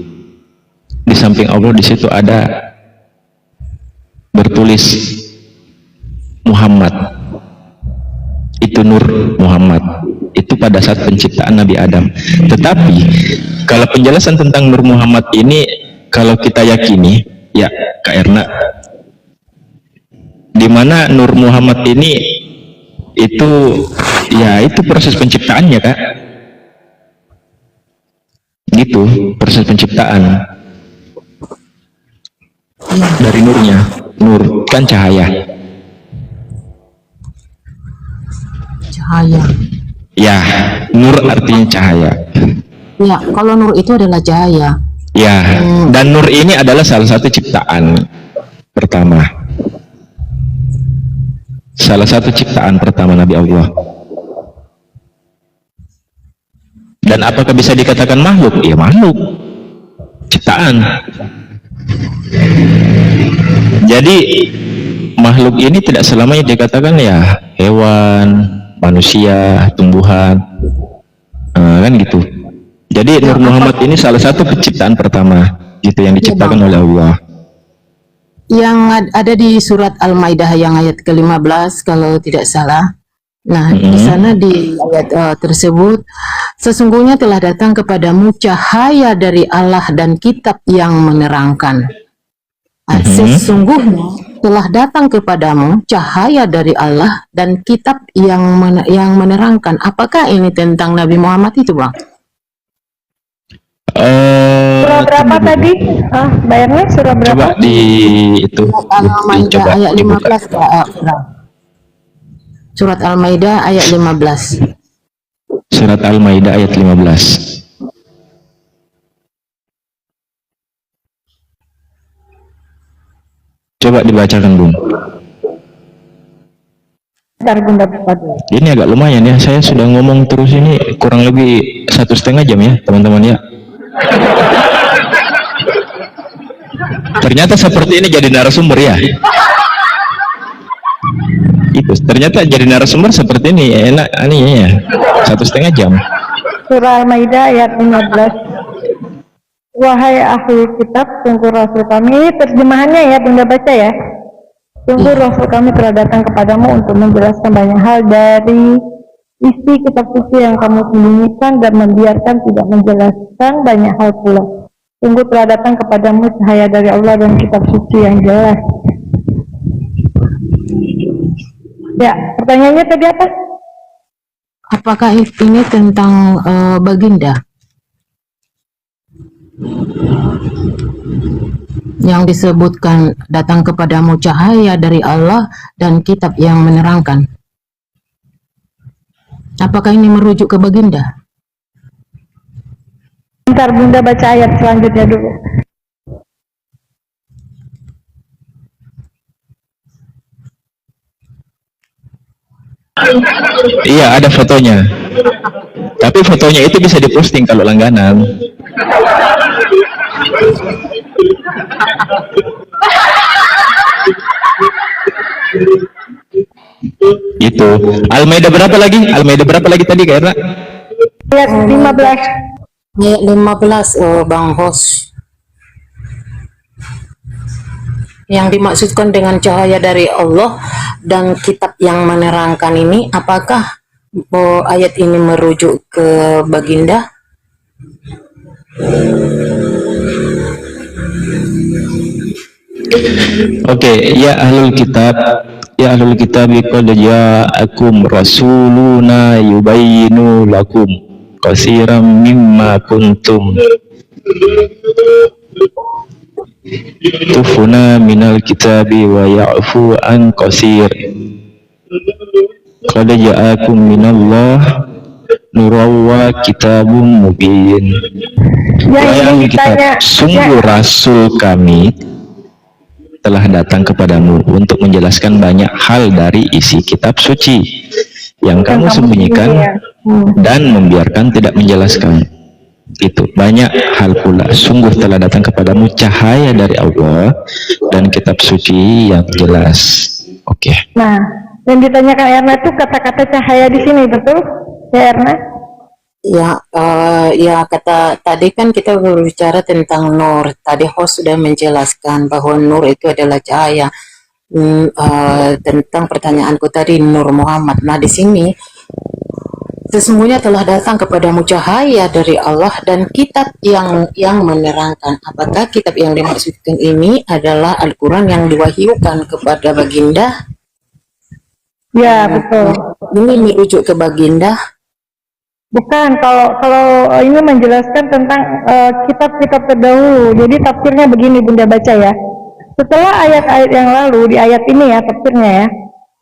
[SPEAKER 1] Allah, di situ ada bertulis Muhammad, itu nur Muhammad, itu pada saat penciptaan Nabi Adam. Tetapi kalau penjelasan tentang nur Muhammad ini, kalau kita yakini ya Kak Erna, dimana nur Muhammad ini itu ya itu proses penciptaannya Kak, gitu, proses penciptaan dari nurnya. Nur kan cahaya ya, nur artinya cahaya
[SPEAKER 3] Ya, kalau nur itu adalah cahaya.
[SPEAKER 1] ya, dan nur ini adalah salah satu ciptaan pertama Nabi Allah. Dan apakah bisa dikatakan makhluk? Ya makhluk, ciptaan. Jadi makhluk ini tidak selamanya dikatakan ya hewan, manusia, tumbuhan, kan gitu. Jadi Nur Muhammad ini salah satu penciptaan pertama gitu yang diciptakan oleh Allah.
[SPEAKER 3] Yang ada di surat Al-Maidah yang ayat ke-15 kalau tidak salah. Nah, di sana di ayat tersebut, sesungguhnya telah datang kepadamu cahaya dari Allah dan kitab yang menerangkan. Sesungguhnya telah datang kepadamu cahaya dari Allah dan kitab yang menerangkan. Apakah ini tentang Nabi Muhammad itu, Bang?
[SPEAKER 4] Surah berapa tadi? Bayarnya surah berapa?
[SPEAKER 1] Coba di itu
[SPEAKER 3] Al-Maidah ayat
[SPEAKER 1] dibuka.
[SPEAKER 3] 15, Surat Al-Maidah ayat 15.
[SPEAKER 1] Surat Al-Maidah ayat 15. Coba dibacakan Bung.
[SPEAKER 4] Bentar Bunda buka dulu.
[SPEAKER 1] Ini agak lumayan ya, saya sudah ngomong terus ini kurang lebih 1,5 jam ya teman-teman ya. Ternyata seperti ini jadi narasumber ya. Itu ternyata jadi narasumber seperti ini enak anehnya ya, 1,5 jam.
[SPEAKER 4] Surah Al-Maidah ayat 15. Wahai ahli kitab, sungguh Rasul kami, ini terjemahannya ya Bunda baca ya. Sungguh Rasul kami telah datang kepadamu untuk menjelaskan banyak hal dari isi kitab suci yang kamu sembunyikan dan membiarkan tidak menjelaskan banyak hal pula. Sungguh telah datang kepadamu cahaya dari Allah dan kitab suci yang jelas. Ya, pertanyaannya tadi apa?
[SPEAKER 3] Apakah ini tentang baginda? Yang disebutkan datang kepadamu cahaya dari Allah dan kitab yang menerangkan. Apakah ini merujuk ke baginda?
[SPEAKER 4] Bentar Bunda baca ayat selanjutnya dulu.
[SPEAKER 1] Iya ada fotonya. Tapi fotonya itu bisa diposting kalau langganan. Itu Al-Maidah berapa lagi? Al-Maidah berapa lagi tadi Kak Erna?
[SPEAKER 4] Ayat 15.
[SPEAKER 3] Ayat 15, Bang Hos. Yang dimaksudkan dengan cahaya dari Allah dan kitab yang menerangkan ini, apakah ayat ini merujuk ke baginda?
[SPEAKER 1] Oke, ya ahlul kitab qad ja'akum rasuluna yubayyinu lakum katsiran mimma kuntum tufuna minal kitabi wa ya'fu an qasir qad ja'akum minallah nurun wa kitabum mubin. Wahai kitab, sungguh rasul kami telah datang kepadamu untuk menjelaskan banyak hal dari isi kitab suci yang kamu sembunyikan dan membiarkan tidak menjelaskan. Itu banyak hal pula, sungguh telah datang kepadamu cahaya dari Allah dan kitab suci yang jelas. Oke.
[SPEAKER 4] Nah, yang ditanyakan Erna itu kata-kata cahaya di sini, betul ya Erna?
[SPEAKER 3] Ya, kata tadi kan kita berbicara tentang nur. Tadi host sudah menjelaskan bahwa nur itu adalah cahaya. Tentang pertanyaanku tadi, Nur Muhammad. Nah, di sini sesungguhnya telah datang kepadamu cahaya dari Allah dan kitab yang menerangkan. Apakah kitab yang dimaksudkan ini adalah Al-Quran yang diwahyukan kepada baginda?
[SPEAKER 4] Ya, betul.
[SPEAKER 3] Ini merujuk ke baginda.
[SPEAKER 4] Bukan, kalau ini menjelaskan tentang kitab-kitab terdahulu. Jadi tafsirnya begini Bunda baca ya. Setelah ayat-ayat yang lalu, di ayat ini ya tafsirnya ya.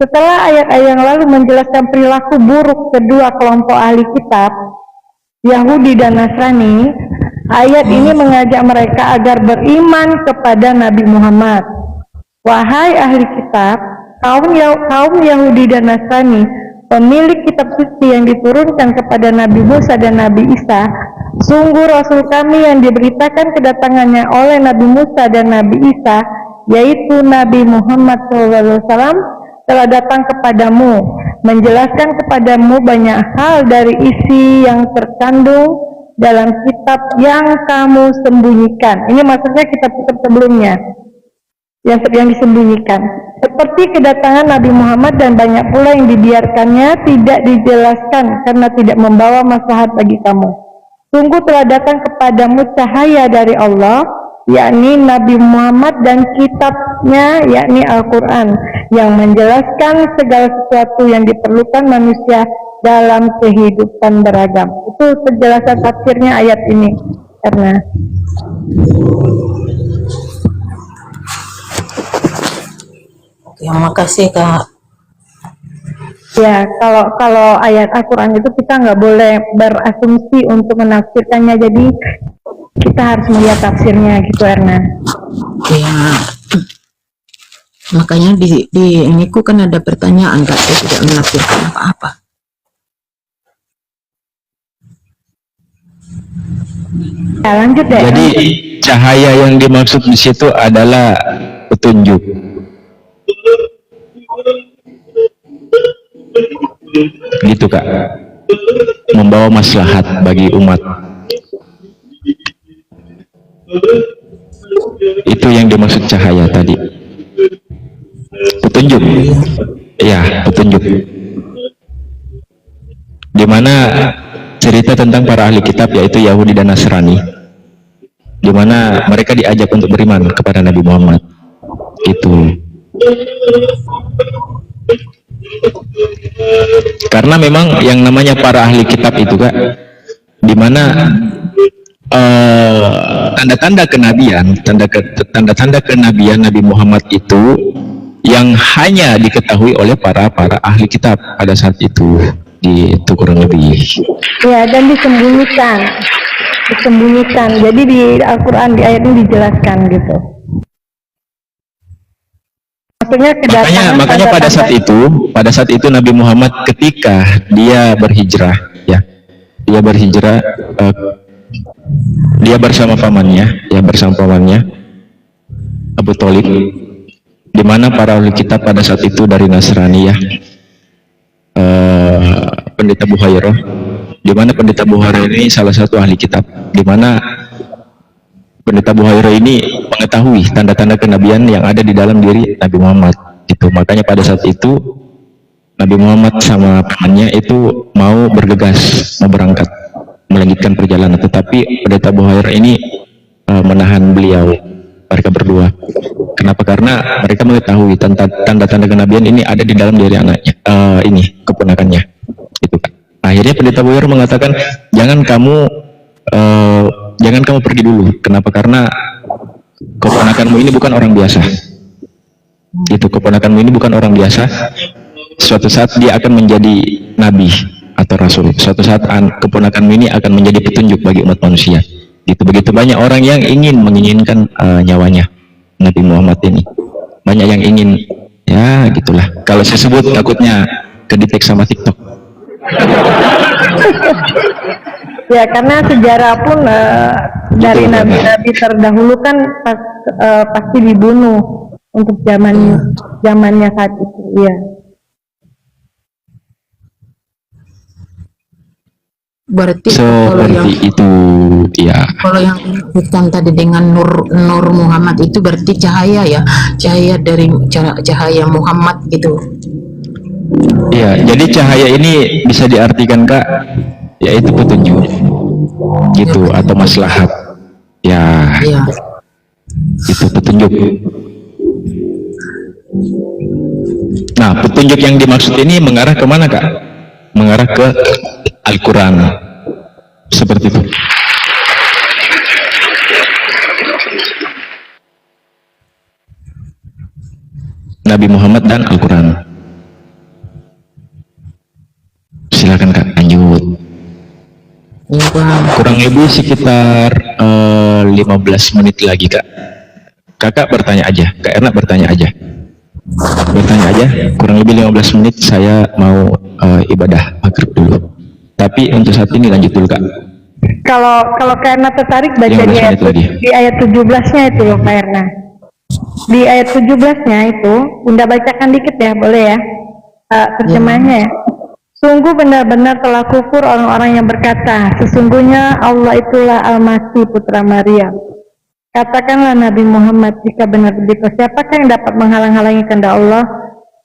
[SPEAKER 4] Setelah ayat-ayat yang lalu menjelaskan perilaku buruk kedua kelompok ahli kitab, Yahudi dan Nasrani, ayat ini mengajak mereka agar beriman kepada Nabi Muhammad. Wahai ahli kitab, kaum Yahudi dan Nasrani, pemilik kitab suci yang diturunkan kepada Nabi Musa dan Nabi Isa, sungguh Rasul kami yang diberitakan kedatangannya oleh Nabi Musa dan Nabi Isa, yaitu Nabi Muhammad SAW, telah datang kepadamu, menjelaskan kepadamu banyak hal dari isi yang terkandung dalam kitab yang kamu sembunyikan. Ini maksudnya kitab-kitab sebelumnya yang disembunyikan, seperti kedatangan Nabi Muhammad, dan banyak pula yang dibiarkannya tidak dijelaskan karena tidak membawa maslahat bagi kamu. Sungguh telah datang kepadamu cahaya dari Allah, yakni Nabi Muhammad, dan kitabnya yakni Al-Quran yang menjelaskan segala sesuatu yang diperlukan manusia dalam kehidupan beragam. Itu penjelasan tafsirnya ayat ini. Karena
[SPEAKER 3] Terima kasih Kak.
[SPEAKER 4] ya, kalau ayat Al-Quran itu kita nggak boleh berasumsi untuk menafsirkannya, jadi kita harus melihat tafsirnya gitu Erna.
[SPEAKER 3] Ya, makanya di ini ku kan ada pertanyaan Kak, saya tidak menafsirkan apa-apa.
[SPEAKER 4] Ya, lanjut deh.
[SPEAKER 1] Jadi cahaya yang dimaksud di situ adalah petunjuk. Gitu Kak. Membawa maslahat bagi umat. Itu yang dimaksud cahaya tadi. Petunjuk. Ya, petunjuk. Dimana cerita tentang para ahli kitab yaitu Yahudi dan Nasrani, dimana mereka diajak untuk beriman kepada Nabi Muhammad. Itu karena memang yang namanya para ahli kitab itu Kak, dimana tanda-tanda kenabian, tanda-tanda kenabian Nabi Muhammad itu yang hanya diketahui oleh para ahli kitab pada saat itu. Itu kurang lebih.
[SPEAKER 4] Ya, dan disembunyikan. Jadi di Al-Quran di ayat ini dijelaskan gitu. Maksudnya
[SPEAKER 1] makanya pada saat itu Nabi Muhammad ketika dia berhijrah, ya, dia bersama pamannya Abu Thalib, di mana para ahli kitab pada saat itu dari Nasrani, ya, Pendeta Buhairah, di mana Pendeta Buhairah ini salah satu ahli kitab, di mana Pendeta Buhairah ini mengetahui tanda-tanda kenabian yang ada di dalam diri Nabi Muhammad. Itu makanya pada saat itu Nabi Muhammad sama pamannya itu mau bergegas, mau berangkat melanjutkan perjalanan, tetapi Pendeta Buhairah ini menahan beliau, mereka berdua. Kenapa? Karena mereka mengetahui tanda-tanda kenabian ini ada di dalam diri anaknya, ini keponakannya. Itu kan. Akhirnya Pendeta Buhairah mengatakan, jangan kamu pergi dulu. Kenapa? Karena keponakanmu ini bukan orang biasa. Itu keponakanmu ini bukan orang biasa. Suatu saat dia akan menjadi nabi atau rasul. Suatu saat keponakanmu ini akan menjadi petunjuk bagi umat manusia. Gitu, begitu banyak orang yang menginginkan nyawanya Nabi Muhammad ini. Banyak yang ingin, ya gitulah. Kalau saya sebut takutnya kedetek sama TikTok.
[SPEAKER 4] Ya, karena sejarah pun dari nabi-nabi terdahulu kan pasti dibunuh untuk zamannya saat itu. Ya.
[SPEAKER 3] Berarti kalau yang
[SPEAKER 1] Itu ya.
[SPEAKER 3] Kalau yang disebutkan tadi dengan Nur Muhammad itu berarti cahaya ya, cahaya dari cahaya Muhammad gitu.
[SPEAKER 1] Iya, jadi cahaya ini bisa diartikan Kak, yaitu petunjuk, gitu, atau maslahat. Ya,
[SPEAKER 3] Iya.
[SPEAKER 1] itu petunjuk. Nah, petunjuk yang dimaksud ini mengarah kemana Kak? Mengarah ke Al-Quran, seperti itu. Nabi Muhammad dan Al-Quran. Silakan Kak, lanjut.
[SPEAKER 3] Iya Bang.
[SPEAKER 1] Kurang lebih sekitar 15 menit lagi Kak. Kakak bertanya aja, Kak Erna bertanya aja. Bertanya aja, kurang lebih 15 menit saya mau ibadah maghrib dulu. Tapi untuk saat ini lanjut dulu Kak.
[SPEAKER 4] Kalau Kak Erna tertarik baca
[SPEAKER 1] 15 menit lagi.
[SPEAKER 4] di ayat 17-nya itu loh Kak Erna. Di ayat 17-nya itu, Bunda bacakan dikit ya, boleh ya? Terjemahnya ya. Sungguh benar-benar telah kufur orang-orang yang berkata, sesungguhnya Allah itulah Al-Masih putra Maryam. Katakanlah Nabi Muhammad, jika benar begitu, siapakah yang dapat menghalang-halangi kehendak Allah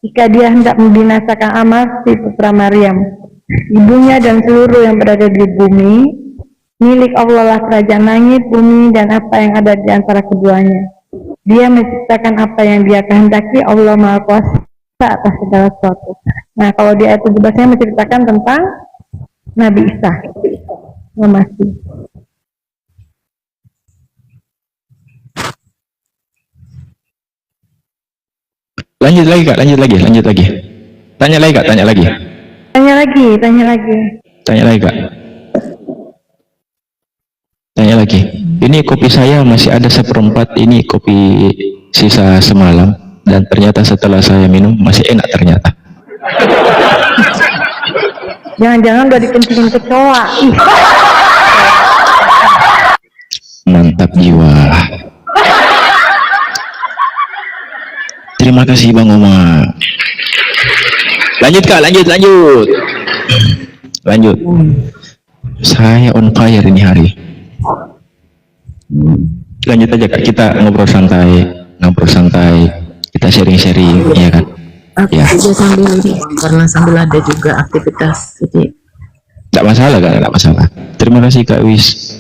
[SPEAKER 4] jika dia hendak membinasakan Al-Masih putra Maryam? Ibunya dan seluruh yang berada di bumi, milik Allah lah kerajaan langit, bumi, dan apa yang ada di antara keduanya. Dia menciptakan apa yang dia kehendaki, Allah Maha Kuasa atas segala sesuatu. Nah, kalau di ayat 17-nya menceritakan tentang Nabi Isa. Masih.
[SPEAKER 1] Lanjut lagi Kak, lanjut lagi. Tanya lagi Kak, tanya lagi.
[SPEAKER 4] Tanya lagi.
[SPEAKER 1] Tanya lagi Kak. Tanya lagi. Ini kopi saya masih ada seperempat, ini kopi sisa semalam. Dan ternyata setelah saya minum masih enak ternyata.
[SPEAKER 4] Jangan-jangan udah dikencingin kecoa. Ih.
[SPEAKER 1] Mantap jiwa. Terima kasih Bang Omar. Lanjut Kak, lanjut. Saya on fire ini hari. Lanjut aja Kak, kita ngobrol santai. Kita sharing-sharing, ya kan?
[SPEAKER 3] Aku
[SPEAKER 1] Ya.
[SPEAKER 3] juga sambil ini, karena sambil ada juga aktivitas jadi.
[SPEAKER 1] Tidak masalah Kak, tidak masalah. Terima kasih Kak Wis.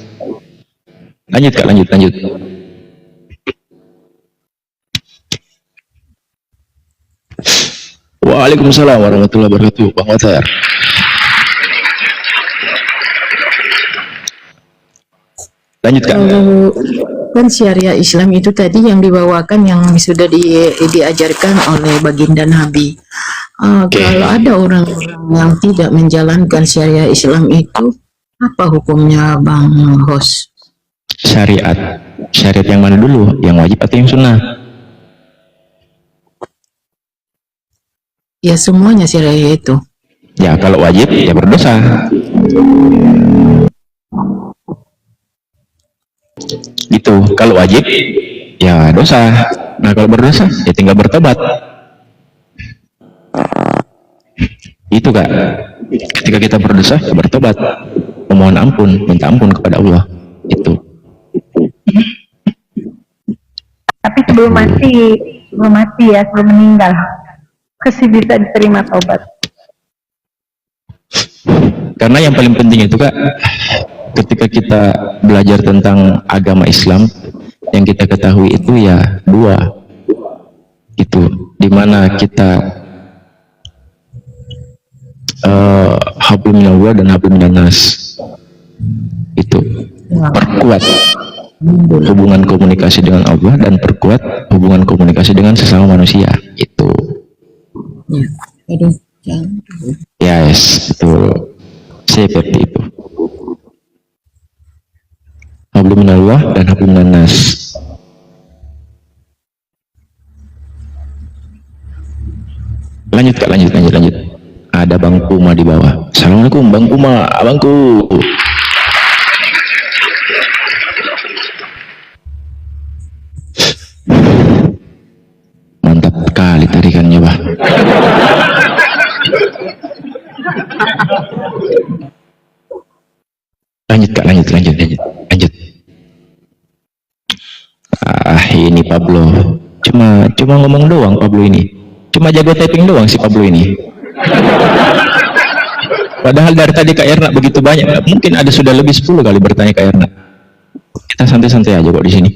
[SPEAKER 1] Lanjut Kak, lanjut. Waalaikumsalam warahmatullahi wabarakatuh, Bang Watar. Lanjut Kak.
[SPEAKER 3] Kalau kan syariah Islam itu tadi yang dibawakan yang sudah diajarkan oleh baginda Nabi. Kalau ada orang-orang yang tidak menjalankan syariah Islam itu, apa hukumnya Bang Hos?
[SPEAKER 1] Syariat yang mana dulu? Yang wajib atau yang sunnah?
[SPEAKER 3] Ya semuanya syariah itu.
[SPEAKER 1] Ya kalau wajib ya berdosa. Gitu. Kalau wajib ya dosa. Nah kalau berdosa ya tinggal bertobat. Itu Kak. Ketika kita berdosa ya bertobat, memohon ampun, minta ampun kepada Allah. Itu.
[SPEAKER 4] Tapi sebelum mati ya, sebelum meninggal, masih bisa diterima taubat.
[SPEAKER 1] Karena yang paling penting itu Kak, ketika kita belajar tentang agama Islam, yang kita ketahui itu ya dua, itu dimana kita hablum minallah dan hablum minan nas, itu perkuat hubungan komunikasi dengan Allah dan perkuat hubungan komunikasi dengan sesama manusia. Itu.
[SPEAKER 2] Ya. Jadi jangan.
[SPEAKER 1] Yes, betul. Seperti itu. Hablum minallah dan hablum minan nas. Lanjut Kak, lanjut. Ada Bang Puma di bawah. Assalamualaikum Bang Puma, abangku. Mantap sekali tarikannya, Bah. Lanjut Kak, lanjut. Ini Pablo. Cuma ngomong doang Pablo ini. Cuma jago typing doang si Pablo ini. Padahal dari tadi Kak Erna begitu banyak. Mungkin ada sudah lebih 10 kali bertanya Kak Erna. Kita santai-santai aja kok di sini.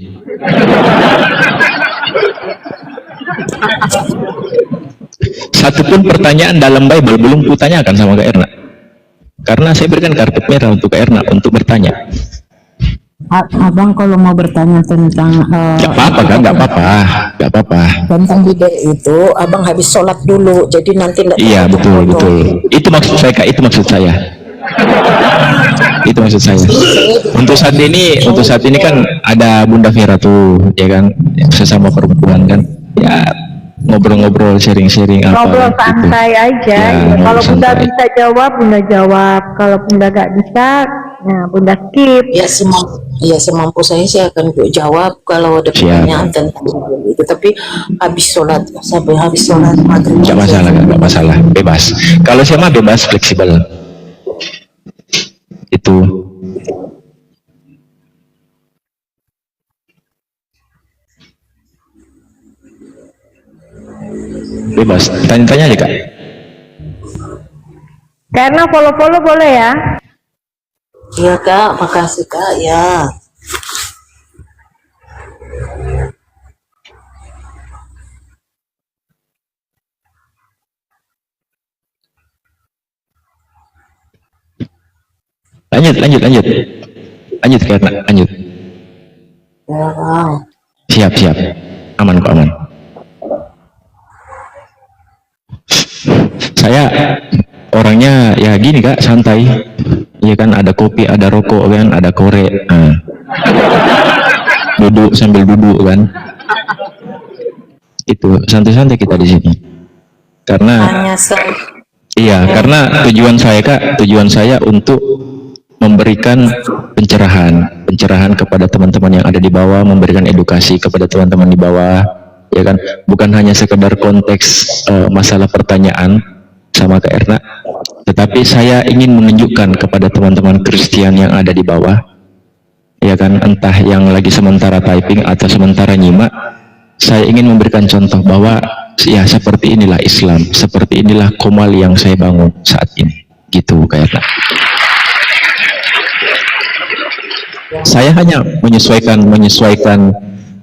[SPEAKER 1] Satu pun pertanyaan dalam Bible belum kutanyakan sama Kak Erna. Karena saya berikan kartu merah untuk Kak Erna untuk bertanya.
[SPEAKER 2] Abang kalau mau bertanya tentang
[SPEAKER 1] Gak apa-apa kan, gak apa-apa.
[SPEAKER 2] tentang bidet itu, abang habis sholat dulu, jadi nanti enggak.
[SPEAKER 1] Iya betul. Itu maksud saya Kak, itu maksud saya. Untuk saat ini kan ada Bunda Vera tuh, ya kan, sesama perempuan kan, ya ngobrol-ngobrol, sharing-sharing apa.
[SPEAKER 4] Ngobrol santai aja.
[SPEAKER 1] Ya,
[SPEAKER 4] Kalau Bunda
[SPEAKER 1] santai.
[SPEAKER 4] bisa jawab, Bunda jawab. Kalau Bunda gak bisa, nah Bunda skip.
[SPEAKER 2] Ya semampu saya akan jawab kalau ada pertanyaan tentang itu. Tapi sampai habis sholat maghrib.
[SPEAKER 1] Gak masalah, bebas. Kalau saya mah bebas, fleksibel. Itu. Bebas, tanya-tanya aja Kak.
[SPEAKER 4] Karena follow-follow boleh ya.
[SPEAKER 2] Iya Kak, makasih Kak ya.
[SPEAKER 1] Lanjut Kak Erna, lanjut.
[SPEAKER 2] Ya Bang.
[SPEAKER 1] Siap. Aman kok, aman. Saya orangnya ya gini Kak, santai. Iya kan, ada kopi, ada rokok kan, ada korek. Nah. Duduk sambil duduk kan. Itu santai-santai kita di sini. Karena karena tujuan saya untuk memberikan pencerahan kepada teman-teman yang ada di bawah, memberikan edukasi kepada teman-teman di bawah, ya kan, bukan hanya sekedar konteks masalah pertanyaan sama Kak Erna, tetapi saya ingin menunjukkan kepada teman-teman Kristen yang ada di bawah, ya kan, entah yang lagi sementara typing atau sementara nyimak, saya ingin memberikan contoh bahwa ya seperti inilah Islam, seperti inilah Komal yang saya bangun saat ini, gitu Kak Erna. Saya hanya menyesuaikan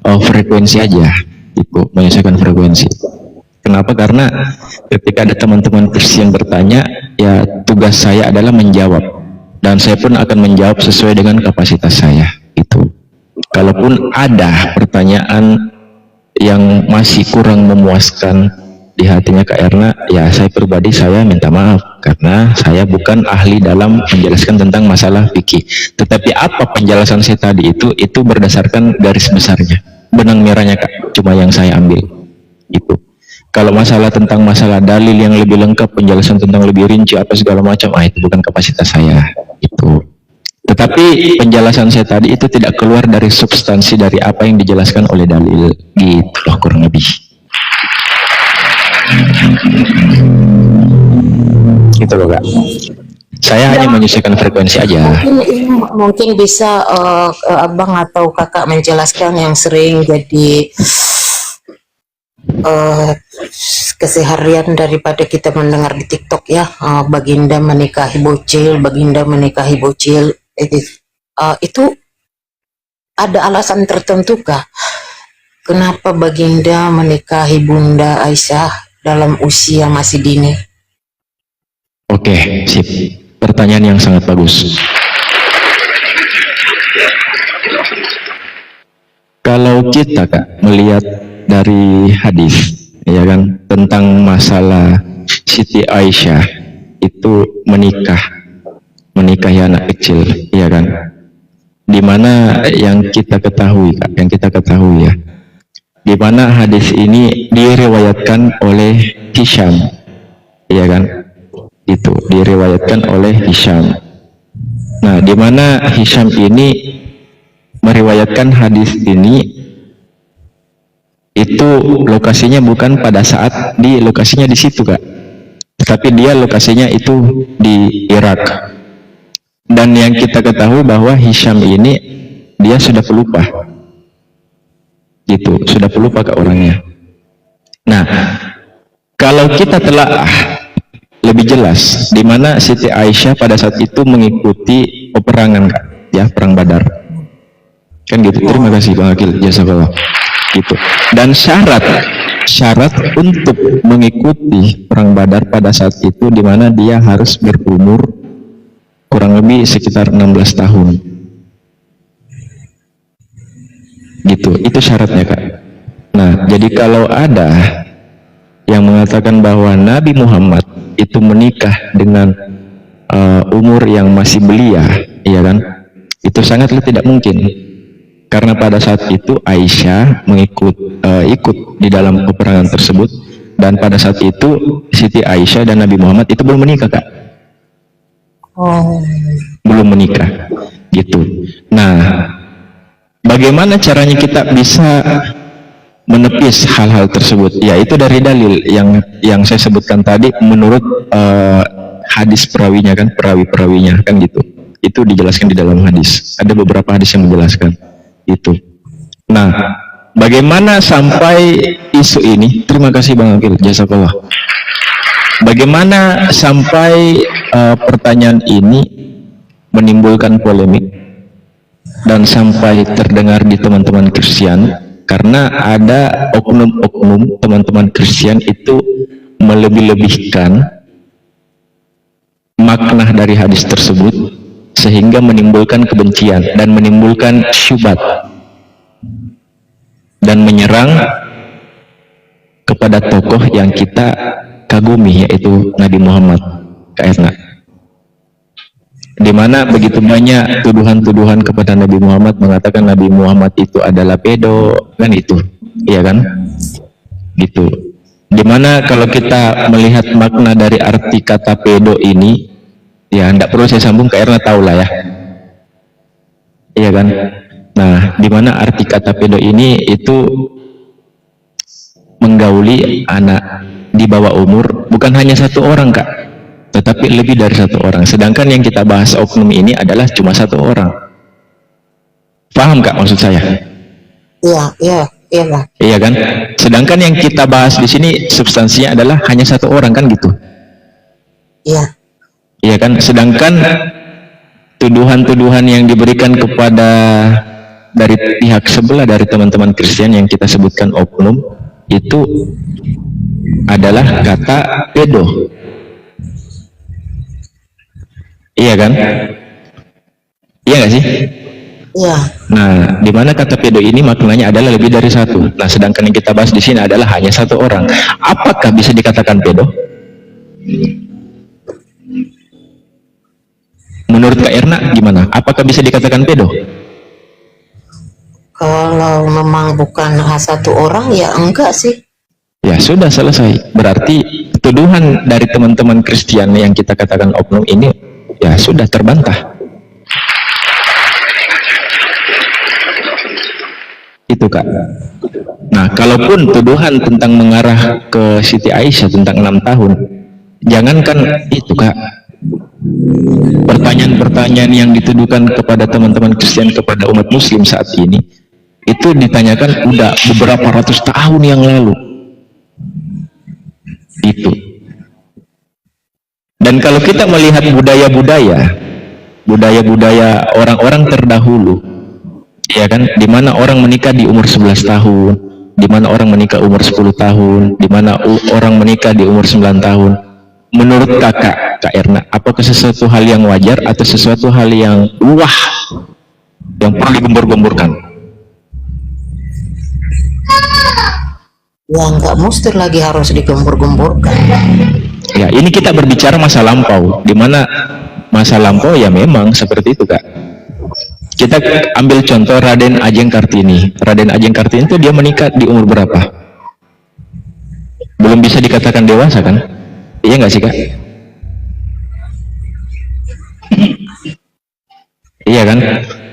[SPEAKER 1] frekuensi aja, itu menyesuaikan frekuensi. Kenapa? Karena ketika ada teman-teman Kristen bertanya, ya tugas saya adalah menjawab, dan saya pun akan menjawab sesuai dengan kapasitas saya. Itu. Kalaupun ada pertanyaan yang masih kurang memuaskan di hatinya Kak Erna, ya saya pribadi saya minta maaf karena saya bukan ahli dalam menjelaskan tentang masalah fikih. Tetapi apa penjelasan saya tadi itu berdasarkan garis besarnya, benang merahnya Kak, cuma yang saya ambil itu. Kalau tentang masalah dalil yang lebih lengkap, penjelasan tentang lebih rinci apa segala macam, itu bukan kapasitas saya itu. Tetapi penjelasan saya tadi itu tidak keluar dari substansi dari apa yang dijelaskan oleh dalil, gitu loh kurang lebih. Gitu loh Kak. Saya hanya menyesuaikan frekuensi aja.
[SPEAKER 2] Mungkin bisa abang atau kakak menjelaskan yang sering jadi keseharian daripada kita mendengar di TikTok ya, baginda menikahi bocil, itu ada alasan tertentu kah? Kenapa baginda menikahi Bunda Aisyah dalam usia masih dini?
[SPEAKER 1] Oke, sip. Pertanyaan yang sangat bagus. kalau kita Kak melihat dari hadis ya kan tentang masalah Siti Aisyah itu menikahi anak kecil ya kan, dimana yang kita ketahui Kak, yang kita ketahui ya, dimana hadis ini diriwayatkan oleh Hisham ya kan, itu diriwayatkan oleh Hisham. Nah, dimana Hisham ini meriwayatkan hadis ini itu lokasinya bukan pada saat lokasinya di situ Kak, tetapi dia lokasinya itu di Irak. Dan yang kita ketahui bahwa Hisham ini dia sudah pelupa, gitu, sudah pelupa Kak orangnya. Nah, kalau kita telah lebih jelas di mana Siti Aisyah pada saat itu mengikuti peperangan Kak, ya perang Badar. Kan gitu. Terima kasih Bang Akil, jazakallah. Gitu. Dan syarat untuk mengikuti perang Badar pada saat itu di mana dia harus berumur kurang lebih sekitar 16 tahun. Gitu. Itu syaratnya Kak. Nah, jadi kalau ada yang mengatakan bahwa Nabi Muhammad itu menikah dengan umur yang masih belia, ya kan? Itu sangatlah tidak mungkin. Karena pada saat itu Aisyah ikut di dalam peperangan tersebut, dan pada saat itu Siti Aisyah dan Nabi Muhammad itu belum menikah Kak. Belum menikah, gitu. Nah, bagaimana caranya kita bisa menepis hal-hal tersebut? Ya itu dari dalil yang saya sebutkan tadi menurut hadis perawinya kan, perawi-perawinya kan gitu. Itu dijelaskan di dalam hadis. Ada beberapa hadis yang menjelaskan itu. Nah, bagaimana sampai isu ini? Terima kasih Bang Akil, jazakallah. Bagaimana sampai pertanyaan ini menimbulkan polemik dan sampai terdengar di teman-teman Kristen, karena ada oknum-oknum teman-teman Kristen itu melebih-lebihkan makna dari hadis tersebut sehingga menimbulkan kebencian dan menimbulkan syubhat dan menyerang kepada tokoh yang kita kagumi, yaitu Nabi Muhammad Kak Erna, dimana begitu banyak tuduhan-tuduhan kepada Nabi Muhammad, mengatakan Nabi Muhammad itu adalah pedo, kan itu, iya kan, gitu. Dimana kalau kita melihat makna dari arti kata pedo ini, ya tidak perlu saya sambung, Kak Erna tahu lah ya, iya kan. Nah, dimana arti kata pedo ini itu menggauli anak di bawah umur, bukan hanya satu orang Kak, tetapi lebih dari satu orang. Sedangkan yang kita bahas oknum ini adalah cuma satu orang. Paham Kak maksud saya?
[SPEAKER 2] Iya lah.
[SPEAKER 1] Iya kan? Sedangkan yang kita bahas di sini substansinya adalah hanya satu orang kan gitu.
[SPEAKER 2] Iya.
[SPEAKER 1] Iya kan? Sedangkan tuduhan-tuduhan yang diberikan kepada dari pihak sebelah dari teman-teman Kristen yang kita sebutkan oknum itu adalah kata pedo. Iya kan? Iya nggak sih?
[SPEAKER 2] Iya.
[SPEAKER 1] Nah, di mana kata pedo ini maknanya adalah lebih dari satu. Nah, sedangkan yang kita bahas di sini adalah hanya satu orang. Apakah bisa dikatakan pedo? Menurut Kak Erna gimana? Apakah bisa dikatakan pedo?
[SPEAKER 2] Kalau memang bukan satu orang ya enggak sih.
[SPEAKER 1] Ya sudah selesai. Berarti tuduhan dari teman-teman Kristen yang kita katakan oknum ini ya sudah terbantah. Itu Kak. Nah, kalaupun tuduhan tentang mengarah ke Siti Aisyah tentang 6 tahun, jangankan itu Kak, pertanyaan-pertanyaan yang dituduhkan kepada teman-teman Kristen kepada umat Muslim saat ini itu ditanyakan udah beberapa ratus tahun yang lalu. Itu. Dan kalau kita melihat budaya-budaya orang-orang terdahulu, ya kan, di mana orang menikah di umur 11 tahun, di mana orang menikah umur 10 tahun, di mana orang menikah di umur 9 tahun. Menurut Kak Erna, apakah sesuatu hal yang wajar atau sesuatu hal yang wah yang perlu digembor-gemborkan?
[SPEAKER 2] Ya nggak mesti lagi harus digembur-gemburkan.
[SPEAKER 1] Ya, ini kita berbicara masa lampau, di mana masa lampau ya memang seperti itu, Kak. Kita ambil contoh Raden Ajeng Kartini. Raden Ajeng Kartini itu dia menikah di umur berapa? Belum bisa dikatakan dewasa kan? Iya nggak sih, Kak? Iya kan?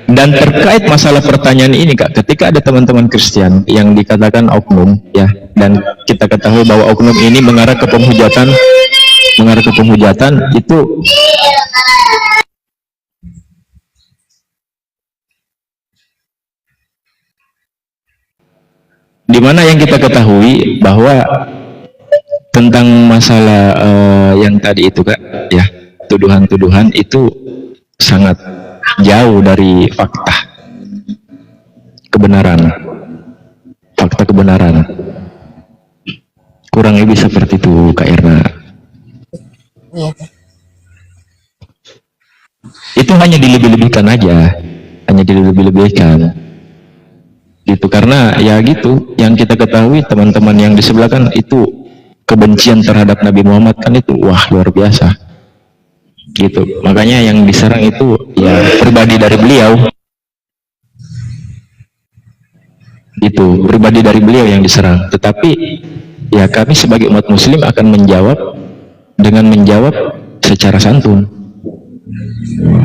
[SPEAKER 1] Dan terkait masalah pertanyaan ini, Kak, ketika ada teman-teman Kristen yang dikatakan oknum, ya, dan kita ketahui bahwa oknum ini mengarah ke penghujatan, itu dimana yang kita ketahui bahwa tentang masalah yang tadi itu, Kak, ya, tuduhan-tuduhan itu sangat jauh dari fakta kebenaran, kurang lebih seperti itu, Kak Erna.
[SPEAKER 2] Iya.
[SPEAKER 1] Itu hanya dilebih-lebihkan aja, gitu, karena ya gitu, yang kita ketahui teman-teman yang di sebelah kan itu kebencian terhadap Nabi Muhammad kan itu wah luar biasa, gitu. Makanya yang diserang itu ya pribadi dari beliau, itu pribadi dari beliau yang diserang. Tetapi ya kami sebagai umat muslim akan menjawab dengan menjawab secara santun,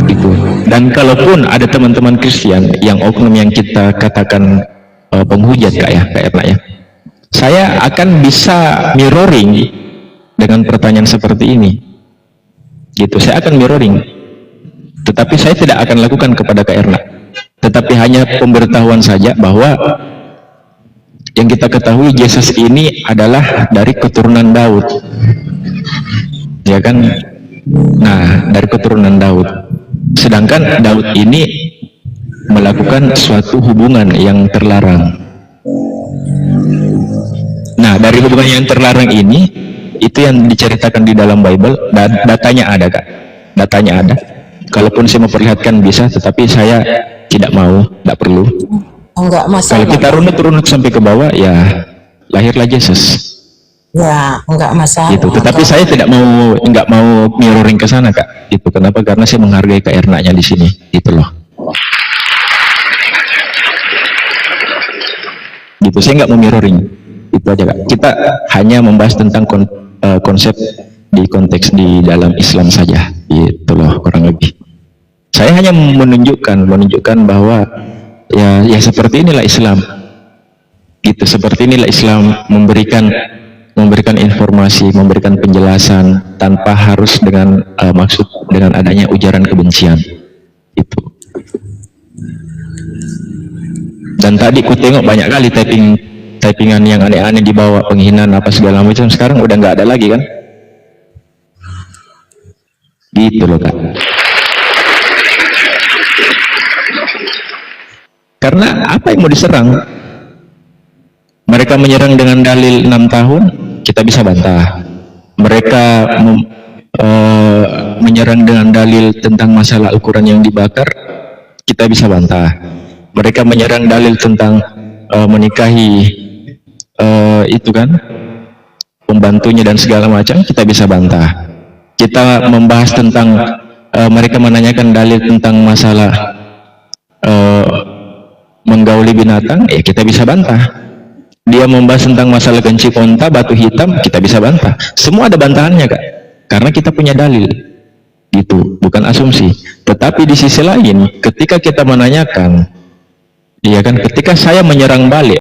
[SPEAKER 1] gitu. Dan kalaupun ada teman-teman Kristen yang oknum yang kita katakan penghujat, Kak ya, Kak Erna ya, saya akan bisa mirroring dengan pertanyaan seperti ini, gitu. Saya akan mirroring, tetapi saya tidak akan lakukan kepada Kak Erna, tetapi hanya pemberitahuan saja bahwa yang kita ketahui Yesus ini adalah dari keturunan Daud, ya kan? Nah, dari keturunan Daud, sedangkan Daud ini melakukan suatu hubungan yang terlarang. Nah, dari hubungan yang terlarang ini, itu yang diceritakan di dalam Bible, datanya ada, Kak, datanya ada. Kalaupun saya memperlihatkan bisa, tetapi saya tidak mau, tidak perlu.
[SPEAKER 2] Enggak masalah.
[SPEAKER 1] Kalau kita runut sampai ke bawah, ya lahirlah Yesus.
[SPEAKER 2] Ya, enggak masalah.
[SPEAKER 1] Gitu. Tetapi saya nggak mau mirroring ke sana, Kak. Itu kenapa? Karena saya menghargai Kak Erna-nya di sini, gitu loh. Gitu, saya nggak mau mirroring, itu aja, Kak. Kita hanya membahas tentang konsep di konteks di dalam Islam saja, gitu loh, kurang lebih. Saya hanya menunjukkan bahwa ya seperti inilah Islam, gitu. Seperti inilah Islam, memberikan informasi, memberikan penjelasan tanpa harus dengan maksud dengan adanya ujaran kebencian, itu. Dan tadi ku tengok banyak kali typingan yang aneh-aneh dibawa, penghinaan apa segala macam, sekarang udah nggak ada lagi kan, gitu loh, Kak. Karena apa yang mau diserang? Mereka menyerang dengan dalil 6 tahun, kita bisa bantah. Mereka menyerang dengan dalil tentang masalah Al-Quran yang dibakar, kita bisa bantah. Mereka menyerang dalil tentang menikahi itu kan, pembantunya dan segala macam, kita bisa bantah. Kita membahas tentang mereka menanyakan dalil tentang masalah menggauli binatang, kita bisa bantah. Dia membahas tentang masalah kencing onta, batu hitam, kita bisa bantah. Semua ada bantahannya, Kak, karena kita punya dalil, gitu, bukan asumsi. Tetapi di sisi lain, ketika kita menanyakan, iya kan, ketika saya menyerang balik